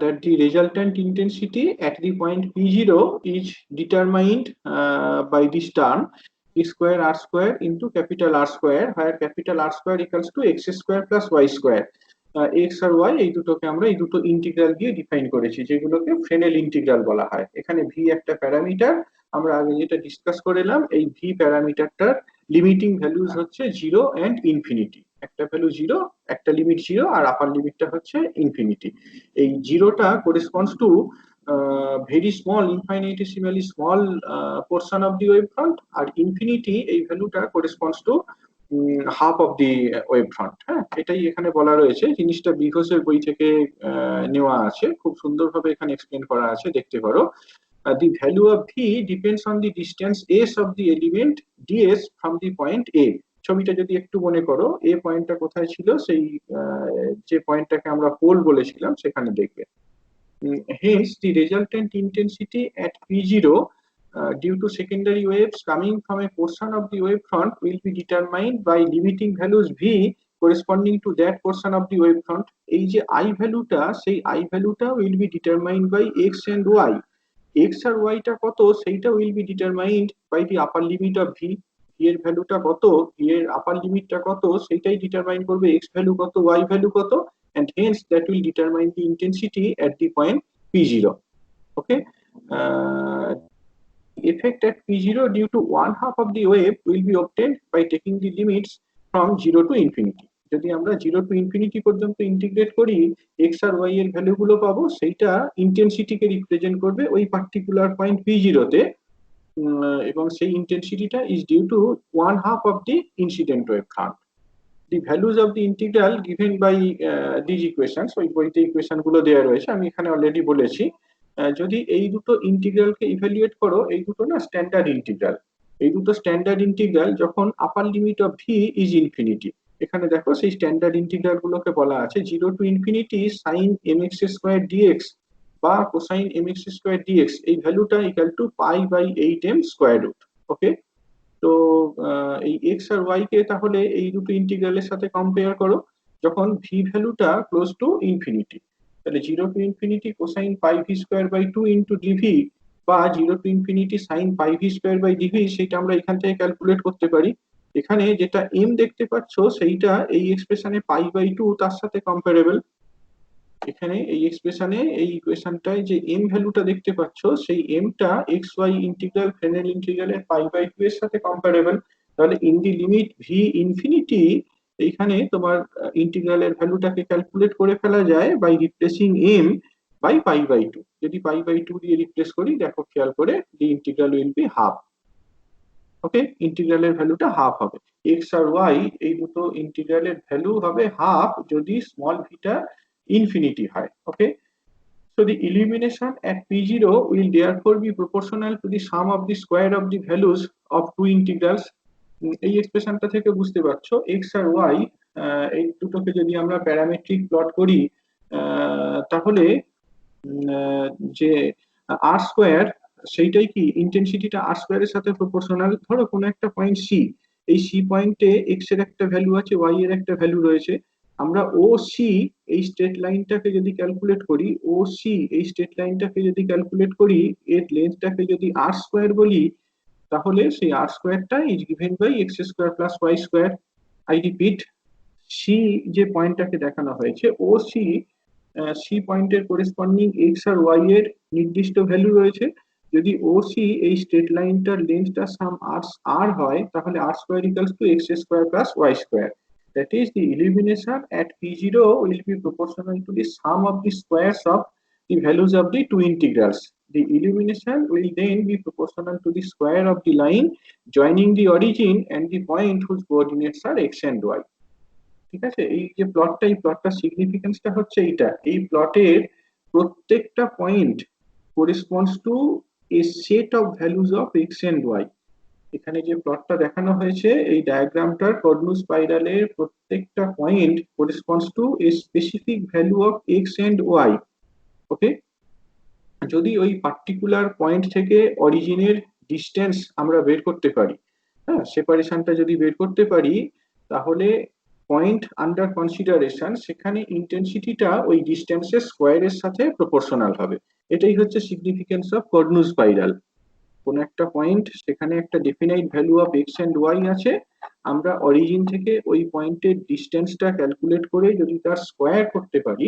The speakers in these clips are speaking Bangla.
that the resultant intensity at the point P0 is determined by this term E square R square into capital R square, where capital R square equals to x square plus y square. X আর ওয়াই এই দুটোকে আমরা এই দুটো ইন্টিগ্রাল দিয়ে ডিফাইন করেছি, যেগুলোকে ফ্রেনেল ইন্টিগ্রাল বলা হয়। এখানে ভি একটা প্যারামিটার, আমরা আগে যেটা ডিসকাস করে এলাম, এই ভি প্যারামিটারটার লিমিটিং ভ্যালুজ হচ্ছে 0 এন্ড ইনফিনিটি। একটা ভ্যালু 0, একটা লিমিট 0, আর আপার লিমিটটা হচ্ছে ইনফিনিটি। এই 0টা corresponds to very small, infinitesimally small portion of the wave front, আর ইনফিনিটি এই ভ্যালুটা corresponds to half of the wave front. হ্যাঁ, এটাই এখানে বলা রয়েছে। জিনিসটা বিঘোষের বই থেকে নেওয়া আছে, খুব সুন্দরভাবে এখানে এক্সপ্লেন করা আছে, দেখতে পারো। The value of v depends on the distance s of the element ds from the point a. ছবিটা যদি একটু মনে করো, এ পয়েন্টটা কোথায় ছিল, সেই যে পয়েন্টটাকে আমরা পোল বলেছিলাম সেখানে দেখবে। Hence the resultant intensity at p0 due to secondary waves coming from a portion of the wavefront will be determined by limiting values v corresponding to that portion of the wavefront. এই যে i ভ্যালুটা, সেই i ভ্যালুটা will be determined by x and y. x R y টা কত সেইটা will be determined by the upper limit of v. v এর ভ্যালুটা কত, v এর আপার লিমিটটা কত, সেটাই ডিটারমাইন করবে x ভ্যালু কত, y ভ্যালু কত, and hence that will determine the intensity at the point p0. Okay. Effect at p0 due to one half of the wave will be obtained by taking the limits from 0 to infinity. যদি আমরা 0 to infinity পর্যন্ত ইন্টিগ্রেট করি, x আর y এর ভ্যালুগুলো পাবো, সেইটা ইন্টেন্সিটিকে রিপ্রেজেন্ট করবে ওই পার্টিকুলার পয়েন্ট p0 তে, এবং সেই ইন্টেন্সিটিটা is due to one half of the incident wave front. The values of the integral given by these equations, ওই বইতে ইকুয়েশন গুলো দেওয়া রয়েছে, আমি এখানে অলরেডি বলেছি। যদি এই দুটো ইন্টিগ্রালকে ইভ্যালুয়েট করো, এই দুটো না স্ট্যান্ডার্ড ইন্টিগ্রাল, এই দুটো স্ট্যান্ডার্ড ইন্টিগ্রাল যখন upper limit of v is infinity, এখানে দেখো সেই স্ট্যান্ডার্ড ইন্টিগ্রাল গুলোকে বলা আছে 0 to infinity sin mx square dx বা কোসাইন mx স্কয়ার dx, এই ভ্যালুটা equal to pi by 8m square root. Okay, তো এই এক্স আর ওয়াই কে তাহলে এই দুটো ইন্টিগ্রালের সাথে কম্পেয়ার করো, যখন ভি ভ্যালুটা ক্লোজ টু ইনফিনিটি, তাহলে 0 to infinity cosine pi V square by 2 into dv, বা 0 to infinity sine pi V square by dv, সেটা আমরা এখান থেকে ক্যালকুলেট করতে পারি। এখানে যেটা এম দেখতে পাচ্ছ সেইটা এই এক্সপ্রেশনে পাই বাই 2 তার সাথে কম্পারেবল। এখানে এই এক্সপ্রেশনে এই ইকুয়েশনটায় যে এম ভ্যালুটা দেখতে পাচ্ছ, সেই এমটা এক্স ওয়াই ইন্টিগ্রাল ফ্রেনেল ইন্টিগ্রালের পাই বাই 2 এর সাথে কম্পারেবল। তাহলে in the limit V infinity, এইখানে তোমার ইন্টিগ্রালের ভ্যালুটাকে ক্যালকুলেট করে ফেলা যায় by replacing M by pi by 2। যদি পাই বাই 2 দিয়ে রিপ্লেস করি, দেখো খেয়াল করে, দি ইন্টিগ্রাল উইল বি হাফ। ওকে, ইন্টিগ্রালের ভ্যালুটা হাফ হবে। এক্স আর ওয়াই এই দুটো ইন্টিগ্রালের ভ্যালু হবে হাফ যদি স্মল ভিটা ইনফিনিটি হয়। ওকে, so the illumination at p0 will therefore be proportional to the sum of the square of the values of two integrals. এই এক্সপ্রেশনটা থেকে বুঝতে পারছো এক্স আর ওয়াই এই দুটোকে যদি আমরা প্যারামেট্রিক প্লট করি, তাহলে যে আর স্কোয়ার, সেইটাই কি ইন্টেন্সিটিটা আর স্কোয়ারের সাথে প্রপোর্শনাল। ধরো কোনো একটা পয়েন্ট সি, এই সি পয়েন্টে এক্স এর একটা ভ্যালু আছে, ওয়াই এর একটা ভ্যালু রয়েছে। আমরা ও সি এই স্ট্রেট লাইনটাকে যদি ক্যালকুলেট করি, ও সি এই স্ট্রেট লাইনটাকে যদি ক্যালকুলেট করি, এর লেন্থটাকে যদি আর স্কোয়ার বলি, তাহলে সেই আর স্কোয়ারটা is given by x square plus Y square. I repeat, C যে পয়েন্টটাকে দেখানো হয়েছে, ও সি, সি পয়েন্টের করেসপন্ডিং এক্স আর ওয়াই এর নির্দিষ্ট ভ্যালু রয়েছে। যদি ও সি এই স্ট্রেট লাইনটার লেন্থটা সাম আর হয়, তাহলে R square equals to x square plus Y square. That is, the illumination at p0 will be proportional to the sum of the squares of the values of the two integrals. The illumination will then be proportional to the square of the line joining the origin and the point whose coordinates are x and y. ঠিক আছে, এই যে প্লটটা, এই প্লটটার সিগনিফিকেন্সটা হচ্ছে এইটা, এই প্লটের প্রত্যেকটা point corresponds to a set of values of x and Y. এখানে যে প্লটটা দেখানো হয়েছে, এই ডায়াগ্রামটার কর্নু স্পাইরালের প্রত্যেকটা point corresponds to a specific value of x and y. Okay, যদি ওই পার্টিকুলার পয়েন্ট থেকে অরিজিনের ডিস্টেন্স আমরা বের করতে পারি, হ্যাঁ, সেপারেশনটা যদি বের করতে পারি, তাহলে পয়েন্ট আন্ডার কনসিডারেশন সেখানে ইন্টেন্সিটিটা ওই ডিস্টেন্সের স্কোয়ারের সাথে প্রপোর্শনাল হবে। এটাই হচ্ছে সিগনিফিকেন্স অফ কর্নু স্পাইরাল। কোন একটা পয়েন্ট সেখানে একটা definite value of x and Y আছে, আমরা অরিজিন থেকে ওই পয়েন্টের ডিস্টেন্সটা ক্যালকুলেট করে যদি তার স্কোয়ার করতে পারি,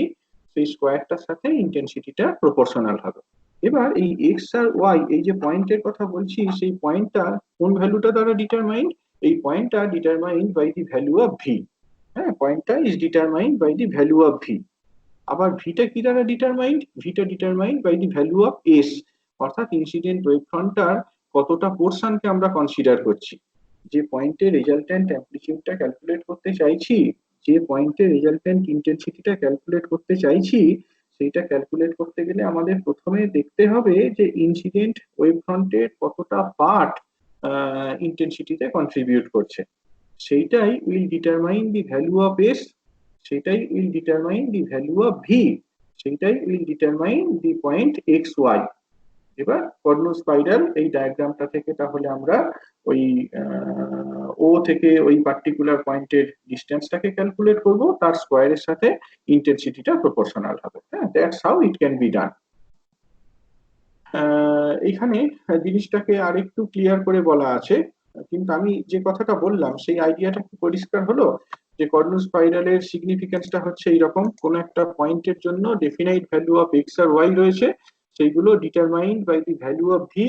সেই স্কোয়ারটার সাথে ইন্টেন্সিটিটা প্রপোর্শনাল হবে। এবার এই এক্স আর ওয়াই, এই যে পয়েন্টের কথা বলছি, সেই পয়েন্টটা কোন ভ্যালুটা দ্বারা ডিটারমাইন্ড? এই পয়েন্টটা determined by the value of V. হ্যাঁ, পয়েন্টটা is determined by the value of V. আবার ভিটা কি দ্বারা ডিটারমাইন্ড? ভিটা determined by the value of S, অর্থাৎ ইনসিডেন্ট ওয়েভ ফ্রন্টটার কতটা পোর্শনকে আমরা কনসিডার করছি। যে পয়েন্টের রেজাল্ট্যান্ট অ্যামপ্লিটিউডটা ক্যালকুলেট করতে চাইছি, যে পয়েন্টের রেজাল্ট্যান্ট ইন্টেন্সিটিটা ক্যালকুলেট করতে চাইছি, সেইটা ক্যালকুলেট করতে গেলে আমাদের প্রথমে দেখতে হবে যে ইনসিডেন্ট ওয়েভ ফ্রন্টের কতটা পার্ট ইন্টেন্সিটিতে কন্ট্রিবিউট করছে। সেইটাই will determine the value of s, সেটাই will determine the value of v, সেটাই will determine the point x y. এবার কর্নু স্পাইরাল এই ডায়াগ্রামটা থেকে তাহলে আমরা ওই ও থেকে ওই পার্টিকুলার পয়েন্টের ডিস্টেন্সটাকে ক্যালকুলেট করব, তার স্কোয়ারের সাথে ইন্টেন্সিটিটা প্রপোর্শনাল হবে। হ্যাঁ, that's how it can be done. এখানে জিনিসটাকে আরেকটু ক্লিয়ার করে বলা আছে, কিন্তু আমি যে কথাটা বললাম সেই আইডিয়াটা কি পরিষ্কার হলো? যে কর্নু স্পাইরালের সিগনিফিকেন্সটা হচ্ছে এইরকম, কোন একটা পয়েন্টের জন্য ডেফিনাইট ভ্যালু অফ এক্স আর ওয়াই রয়েছে, সেইগুলো determined by the value of v,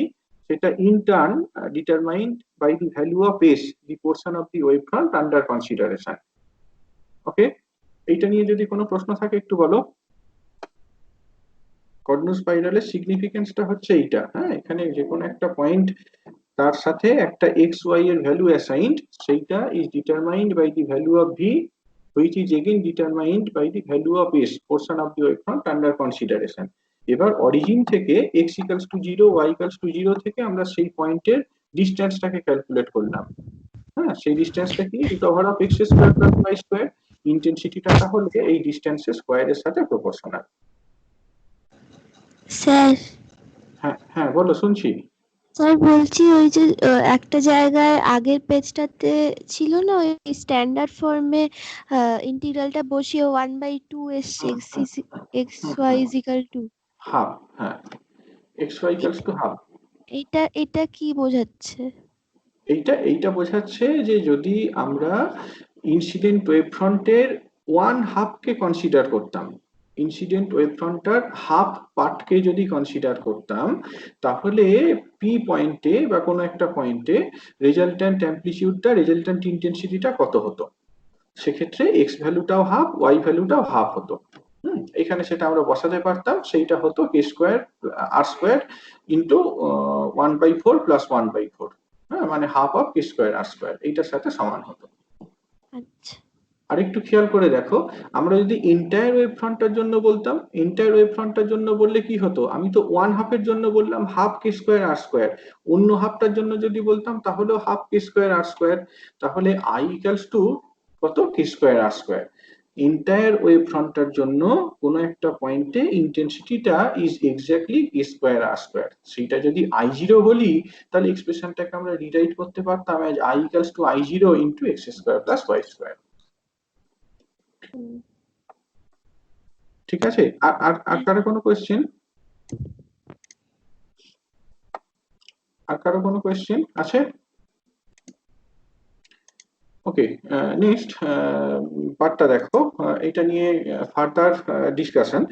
সেটা in turn determined by the value of s, the portion of the wave front under consideration. Okay, এইটা নিয়ে যদি কোনো প্রশ্ন থাকে একটু বলো। কর্নু স্পাইরালের সিগনিফিকেন্সটা হচ্ছে এইটা। হ্যাঁ, এখানে যে কোনো একটা পয়েন্ট তার সাথে একটা এক্স ওয়াই এর ভ্যালু অ্যাসাইন্ড, সেইটা is determined by the value of V, which is again determined by the value of S, portion of the wave front under consideration. এবার অরিজিন থেকে X equals to 0, Y equals to 0 থেকে আমরা সেই পয়েন্টের ডিস্টেন্সটাকে ক্যালকুলেট করলাম। হ্যাঁ, সেই ডিস্টেন্সটা কি? Root over of x square plus Y square. ইন্টেন্সিটিটা তাহলে এই ডিস্টেন্সের স্কোয়ারের সাথে প্রপোর্শনাল। স্যার, হ্যাঁ হ্যাঁ, বলো, শুনছি। স্যার বলছি ওই যে একটা জায়গায় আগের পেজটাতে ছিল না ওই স্ট্যান্ডার্ড ফর্মে ইন্টিগ্রালটা বসিয়ে 1/2 এসছে x y is equal to half. হ্যাঁ, x y equals to half. এটা কি বোঝাচ্ছে? এইটা বোঝাচ্ছে যে যদি আমরা ইনসিডেন্ট ওয়েভ ফ্রন্টের ওয়ান হাফকে কনসিডার করতাম, ইনসিডেন্ট ওয়েভ ফ্রন্টটার হাফ পার্টকে যদি কনসিডার করতাম, তাহলে পি পয়েন্টে বা কোনো একটা পয়েন্টে রেজাল্ট্যান্ট অ্যামপ্লিটিউডটা, রেজাল্ট্যান্ট ইন্টেন্সিটিটা কত হতো। সেক্ষেত্রে এক্স ভ্যালুটাও হাফ, ওয়াই ভ্যালুটাও হাফ হতো। এখানে সেটা আমরা বসাতে পারতাম, সেইটা হতো K square R square into 1/4 plus 1/4। হ্যাঁ, মানে half of K square R square, এইটার সাথে সমান হতো। আচ্ছা, আরেকটু খেয়াল করে দেখো, আমরা যদি এন্টায়ার ওয়েভ ফ্রন্টটার জন্য বলতাম, এন্টায়ার ওয়েভ ফ্রন্টটার জন্য বললে কি হতো? আমি তো ওয়ান হাফের জন্য বললাম half k square R square, অন্য হাফটার জন্য যদি বলতাম তাহলেও half k square R square, তাহলে আই ইকুয়ালস টু কত? K square R square. Entire wave ফ্রন্টটার জন্য কোন একটা পয়েন্টে ইন্টেন্সিটিটা is exactly k square R square. সেটা যদি I0 বলি, তাহলে এক্সপ্রেশনটাকে আমরা রিরাইট করতে পারতাম as I equals to I0 into X square plus Y square. ঠিক আছে? আর কারো কোনো কোয়েশ্চেন? আর কারো কোনো কোয়েশ্চেন আছে? ওকে, নেক্সট পার্টটা দেখো, এটা নিয়ে ফার্দার ডিসকাশন।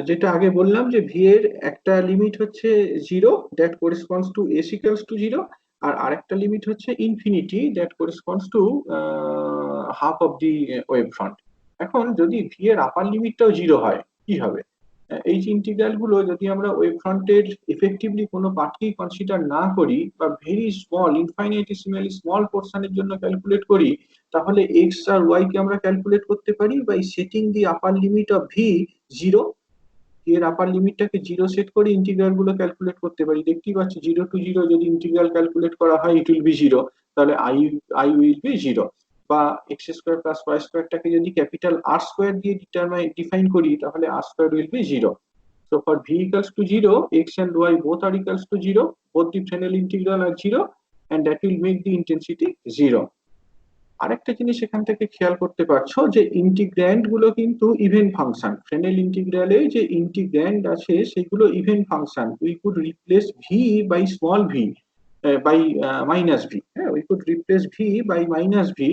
যেটা আগে বললাম যে ভি এর একটা লিমিট হচ্ছে 0, that corresponds two S equals to 0, আর আরেকটা লিমিট হচ্ছে infinity, that corresponds to half of the wave front. এখন যদি ভি এর আপার লিমিটটাও 0 হয়, কি হবে? এই যে ইন্টিগ্রাল গুলো যদি আমরা ওয়েভ ফ্রন্টের এফেক্টিভলি কোনো পার্টকেই কনসিডার না করি, বা ভেরি স্মল ইনফাইনাইটেসিমালি স্মল পোর্শনের জন্য ক্যালকুলেট করি, তাহলে এক্স আর ওয়াই কে আমরা ক্যালকুলেট করতে পারি by setting the upper limit of v 0। এর আপার লিমিটটাকে 0 সেট করে ইন্টিগ্রাল গুলো ক্যালকুলেট করতে পারি। দেখতেই পাচ্ছি 0 to 0 যদি ইন্টিগ্রাল ক্যালকুলেট করা হয়, ইট উইল বি 0, তাহলে আই উইল বি 0। বা এক্স স্কোয়ার প্লাস ওয়াই স্কোয়ারটাকে যদি ক্যাপিটাল আর স্কোয়ার দিয়ে ডিফাইন করি, তাহলে R square will be 0। So for v equals to 0, x and y both are equals to 0, both the Fresnel integral are 0, and that will make the intensity 0. আরেকটা জিনিস এখান থেকে খেয়াল করতে পারছো যে ইন্টিগ্র্যান্ড গুলো কিন্তু ইভেন ফাংশন। ফ্রেনেল ইন্টিগ্রালে যে ইন্টিগ্র্যান্ড আছে সেগুলো even function. We could replace v by small v by minus v. হ্যাঁ, we could replace v by minus v,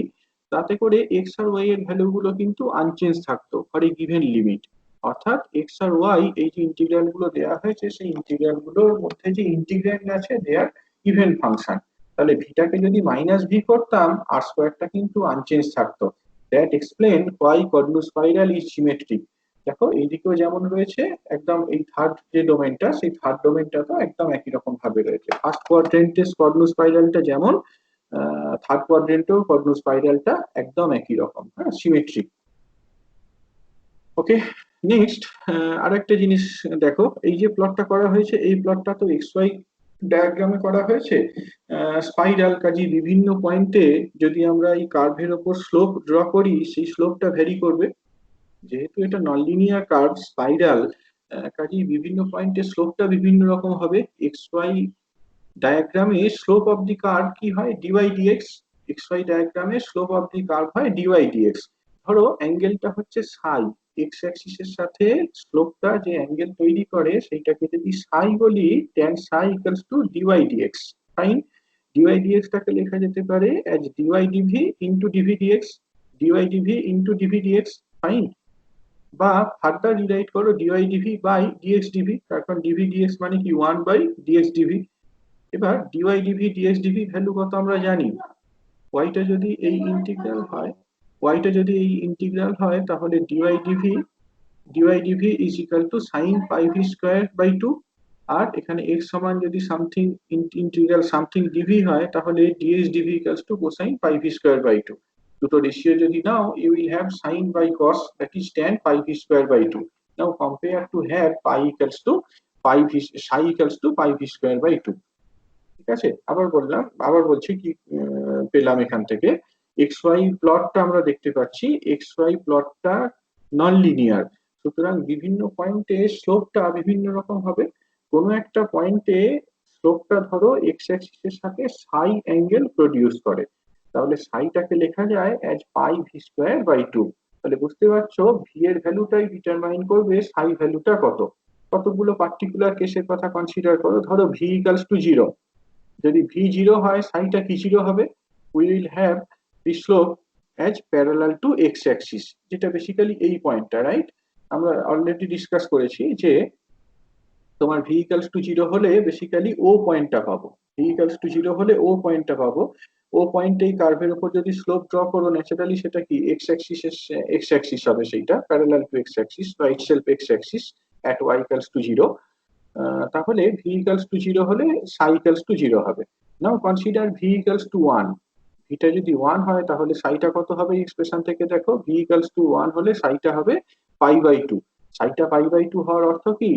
তাতে করে এক্স আর ওয়াই এর ভ্যালু গুলো কিন্তু আনচেঞ্জ থাকতো ফর এ গিভেন লিমিট। অর্থাৎ এক্স আর ওয়াই এই যে ইন্টিগ্রাল গুলো দেওয়া হয়েছে সেই ইন্টিগ্রাল গুলোর মধ্যে যে ইন্টিগ্র্যান্ড আছে দে আর ইভেন ফাংশন। তাহলে ভিটাকে যদি মাইনাস ভি করতাম আর স্কোয়ারটা কিন্তু আনচেঞ্জ থাকতো। That explain why Cornu spiral is symmetric. দেখো এইদিকেও যেমন রয়েছে একদম এই থার্ড যে ডোমেনটা সেই থার্ড ডোমেনটা তো একদম একই রকম ভাবে রয়েছে। ফার্স্ট কোয়াড্রেন্টে কর্নু স্পাইরালটা যেমন থার্ড কোয়াড্রেন্টেও কর্নু স্পাইরালটা একদম একই রকম, হ্যাঁ, সিমেট্রিক। ওকে, নেক্সট আরেকটা জিনিস দেখো, এই যে প্লটটা করা হয়েছে এই প্লটটা তো এক্স ওয়াই ডায়াগ্রামে করা হয়েছে স্পাইরাল, কাজী বিভিন্ন পয়েন্টে যদি আমরা এই কার্ভের ওপর স্লোপ ড্র করি সেই স্লোপটা ভ্যারি করবে। যেহেতু এটা নন লিনিয়ার কার্ভ স্পাইরাল, কাজী বিভিন্ন পয়েন্টে স্লোপটা বিভিন্ন রকম হবে। এক্স ওয়াই ডায়াগ্রামে স্লোপ অফ দি কার্ভ কি হয়, ডিওয়াই ডিএক্স। এক্স ওয়াই ডায়াগ্রামে স্লোপ অফ দি কার্ভ হয় ডিওয়াই ডিএক্স। ধরো অ্যাঙ্গেলটা হচ্ছে সাই, এক্স অ্যাক্সিসের সাথে স্লোপটা যে অ্যাঙ্গেল তৈরি করে সেইটাকে যদি সাই বলি, tan psi equals to dy dx. Fine, dy dx টাকে লেখা যেতে পারে as dy dv into dv dx, dy dv into dv dx. Fine, বা ফার্দার রিরাইট করো dy dv by dx dv, কারণ ডিভি ডিএক্স মানে কি 1 বাই ডিএক্স ডিভি। এবার dy dv dx dv value কত আমরা জানি। ওয়াইটা যদি এই ইন্টিগ্রাল হয়, ওয়াইটা যদি এই ইন্টিগ্রাল হয় তাহলে dy dv is equal to sine pi V square by 2। আর এখানে এক্স সমান যদি সামথিং ইন্টিগ্রাল সামথিং ডিভি হয় তাহলে d x d v equals to cosine pi V square by 2। দুটো রেশিও যদি now you will have sine by cos that is tan pi V square by 2। Now compare to have pi equals to pi v psi equals to pi V square by 2। ঠিক আছে, আবার বলছি কি পেলাম এখান থেকে। এক্স ওয়াই প্লটটা আমরা দেখতে পাচ্ছি, এক্স ওয়াই প্লটটা নন লিনিয়ার, সুতরাং বিভিন্ন পয়েন্টে স্লোপটা বিভিন্ন রকম হবে। কোনো একটা পয়েন্টে স্লোপটা ধরো এক্স অ্যাক্সিসের সাথে সাই অ্যাঙ্গেল প্রডিউস করে, তাহলে সাইটাকে লেখা যায় as pi V square by 2। তাহলে বুঝতে পারছো ভি এর ভ্যালুটাই ডিটারমাইন করবে সাই ভ্যালুটা কত। কতগুলো পার্টিকুলার কেসের কথা কনসিডার করো, ধরো ভি ইকুয়ালস টু 0। যদি ভি 0 হয় সাইটা কি 0 হবে, we will have the slope as parallel to x Axis, যেটা বেসিক্যালি এই পয়েন্টটা, রাইট। আমরা অলরেডি ডিসকাস করেছি যে তোমার ভি ইকুয়ালস টু 0 হলে বেসিক্যালি ও পয়েন্টটা পাবো। ভি ইকুয়ালস টু 0 হলে ও পয়েন্টটা পাবো। ও পয়েন্টে এই কার্ভের উপর যদি স্লোপ ড্র করো ন্যাচারালি সেটা কি এক্স অ্যাক্সিস হবে, সেইটা প্যারালাল টু এক্স অ্যাক্সিস বা itself x axis at y equals to 0। তাহলে ভি ইকুয়ালস টু 0 হলে সাই ইকুয়ালস টু 0 হবে। নাও কনসিডার ভি ইকুয়ালস টু 1। ভিটা যদি 1 হয় তাহলে সাইটা কত হবে, এক্সপ্রেশন থেকে দেখো ভি ইকুয়ালস টু 1 হলে সাইটা হবে পাই বাই 2। সাইটা পাই বাই 2 হওয়ার অর্থ কি,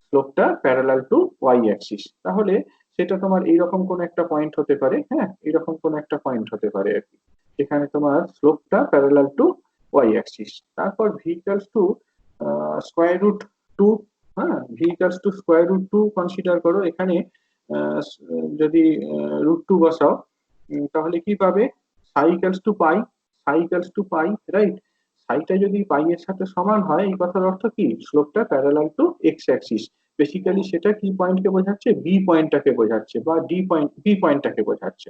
স্লোপটা প্যারালাল টু ওয়াই অ্যাক্সিস। তাহলে সেটা তোমার এইরকম কোন একটা পয়েন্ট হতে পারে, হ্যাঁ, এইরকম কোন একটা পয়েন্ট হতে পারে আর কি, যেখানে তোমার স্লোপটা প্যারালাল টু ওয়াই অ্যাক্সিস। তারপর v equals to square root 2। হ্যাঁ, v equals to square root 2 consider করো। এখানে যদি রুট 2 বসাও তাহলে কি পাবে, সাই equals to pi, Sai equals to pi, right. সাইটা যদি পাই এর সাথে সমান হয় এই কথার অর্থ কি, স্লোপটা parallel to x axis. Basically সেটা কি পয়েন্টকে বোঝাচ্ছে, বি পয়েন্টটাকে বোঝাচ্ছে বা বি পয়েন্টটাকে বোঝাচ্ছে।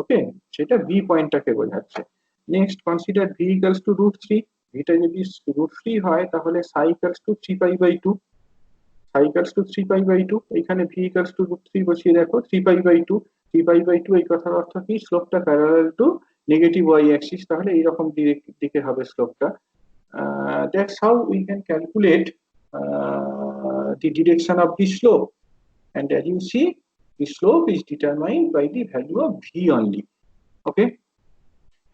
ওকে, সেটা বি পয়েন্টটাকে বোঝাচ্ছে। Next consider v equals to root 3। ভিটা যদি রুট 3 হয় তাহলে সাই equals two 3 pi by 2। Sai equals two 3 pi by 2, এখানে ভি ইকুয়ালস টু রুট 3 বসিয়ে দেখো 3 পাই বাই 2। 3 পাই বাই 2 এই কথার অর্থ কি, স্লোপটা parallel to negative y axis, তাহলে এইরকম দিকে হবে স্লোপটা। That's how we can calculate the direction of the slope. And as you see, the slope is determined by the value of v only. Okay.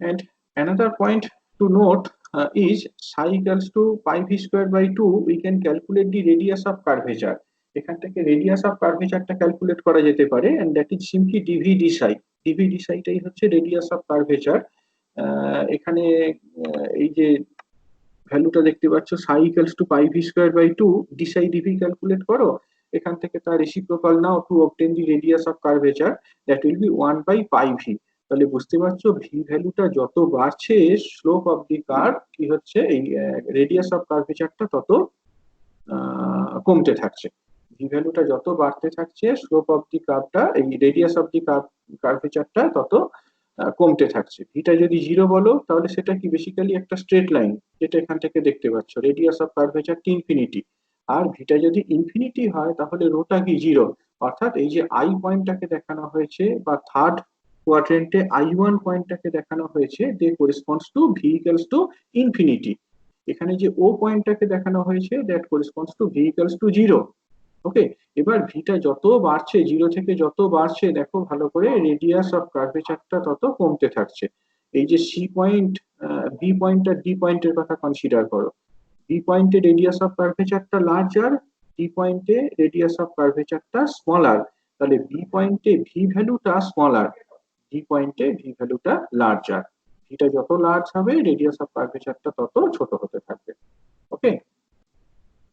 And another point to note is psi equals to pi v square by 2. We can calculate the radius of curvature. এখান থেকে রেডিয়াস অফ কার্ভেচারটা ক্যালকুলেট করা যেতে পারে, and that is simply dv d psi. Dv d সাইটাই হচ্ছে রেডিয়াস অফ কার্ভেচার। এখানে এই যে ভ্যালুটা দেখতে পাচ্ছ psi equals to pi V square by 2, d psi dv calculate করো, এখান থেকে তার রেসিপ্রোকাল নাও to obtain the radius of curvature, that will be 1 by pi v. তাহলে বুঝতে পারছো ভি ভ্যালুটা যত বাড়ছে স্লোপ অফ দি কার্ভ কি হচ্ছে, এই রেডিয়াস অফ কার্ভেচারটা তত কমতে থাকছে। ভি ভ্যালুটা যত বাড়তে থাকছে স্লোপ অফ দি কার্ভটা, এই রেডিয়াস অফ দি কার্ভেচারটা তত কমতে থাকছে। ভিটা যদি জিরো বলো তাহলে সেটা কি বেসিক্যালি একটা স্ট্রেট লাইন, যেটা এখান থেকে দেখতে পাচ্ছ রেডিয়াস অফ কার্ভেচার ইনফিনিটি। আর ভিটা যদি ইনফিনিটি হয় তাহলে রোটা কি জিরো, অর্থাৎ এই যে আই পয়েন্টটাকে দেখানো হয়েছে বা থার্ড কোয়াড্রেন্টে I1 পয়েন্টটাকে দেখানো হয়েছে, they corresponds to v equals to infinity. এখানে যে ও পয়েন্টটাকে দেখানো হয়েছে that corresponds to v equals to zero. Okay, এবার ভিটা যত বাড়ছে জিরো থেকে যত বাড়ছে দেখো ভালো করে রেডিয়াস অফ কার্ভেচারটা তত কমতে থাকছে। এই যে সি পয়েন্ট, বি পয়েন্ট আর ডি পয়েন্টের কথা কনসিডার করো। বি পয়েন্টে রেডিয়াস অফ কার্ভেচারটা লার্জার, ডি পয়েন্টে রেডিয়াস অফ কার্ভেচারটা স্মলার। তাহলে বি পয়েন্টে ভি ভ্যালুটা স্মলার, ডি পয়েন্টে ভি ভ্যালুটা লার্জার। ভিটা যত লার্জ হবে রেডিয়াস অফ কার্ভেচারটা তত ছোট হতে থাকবে। ওকে,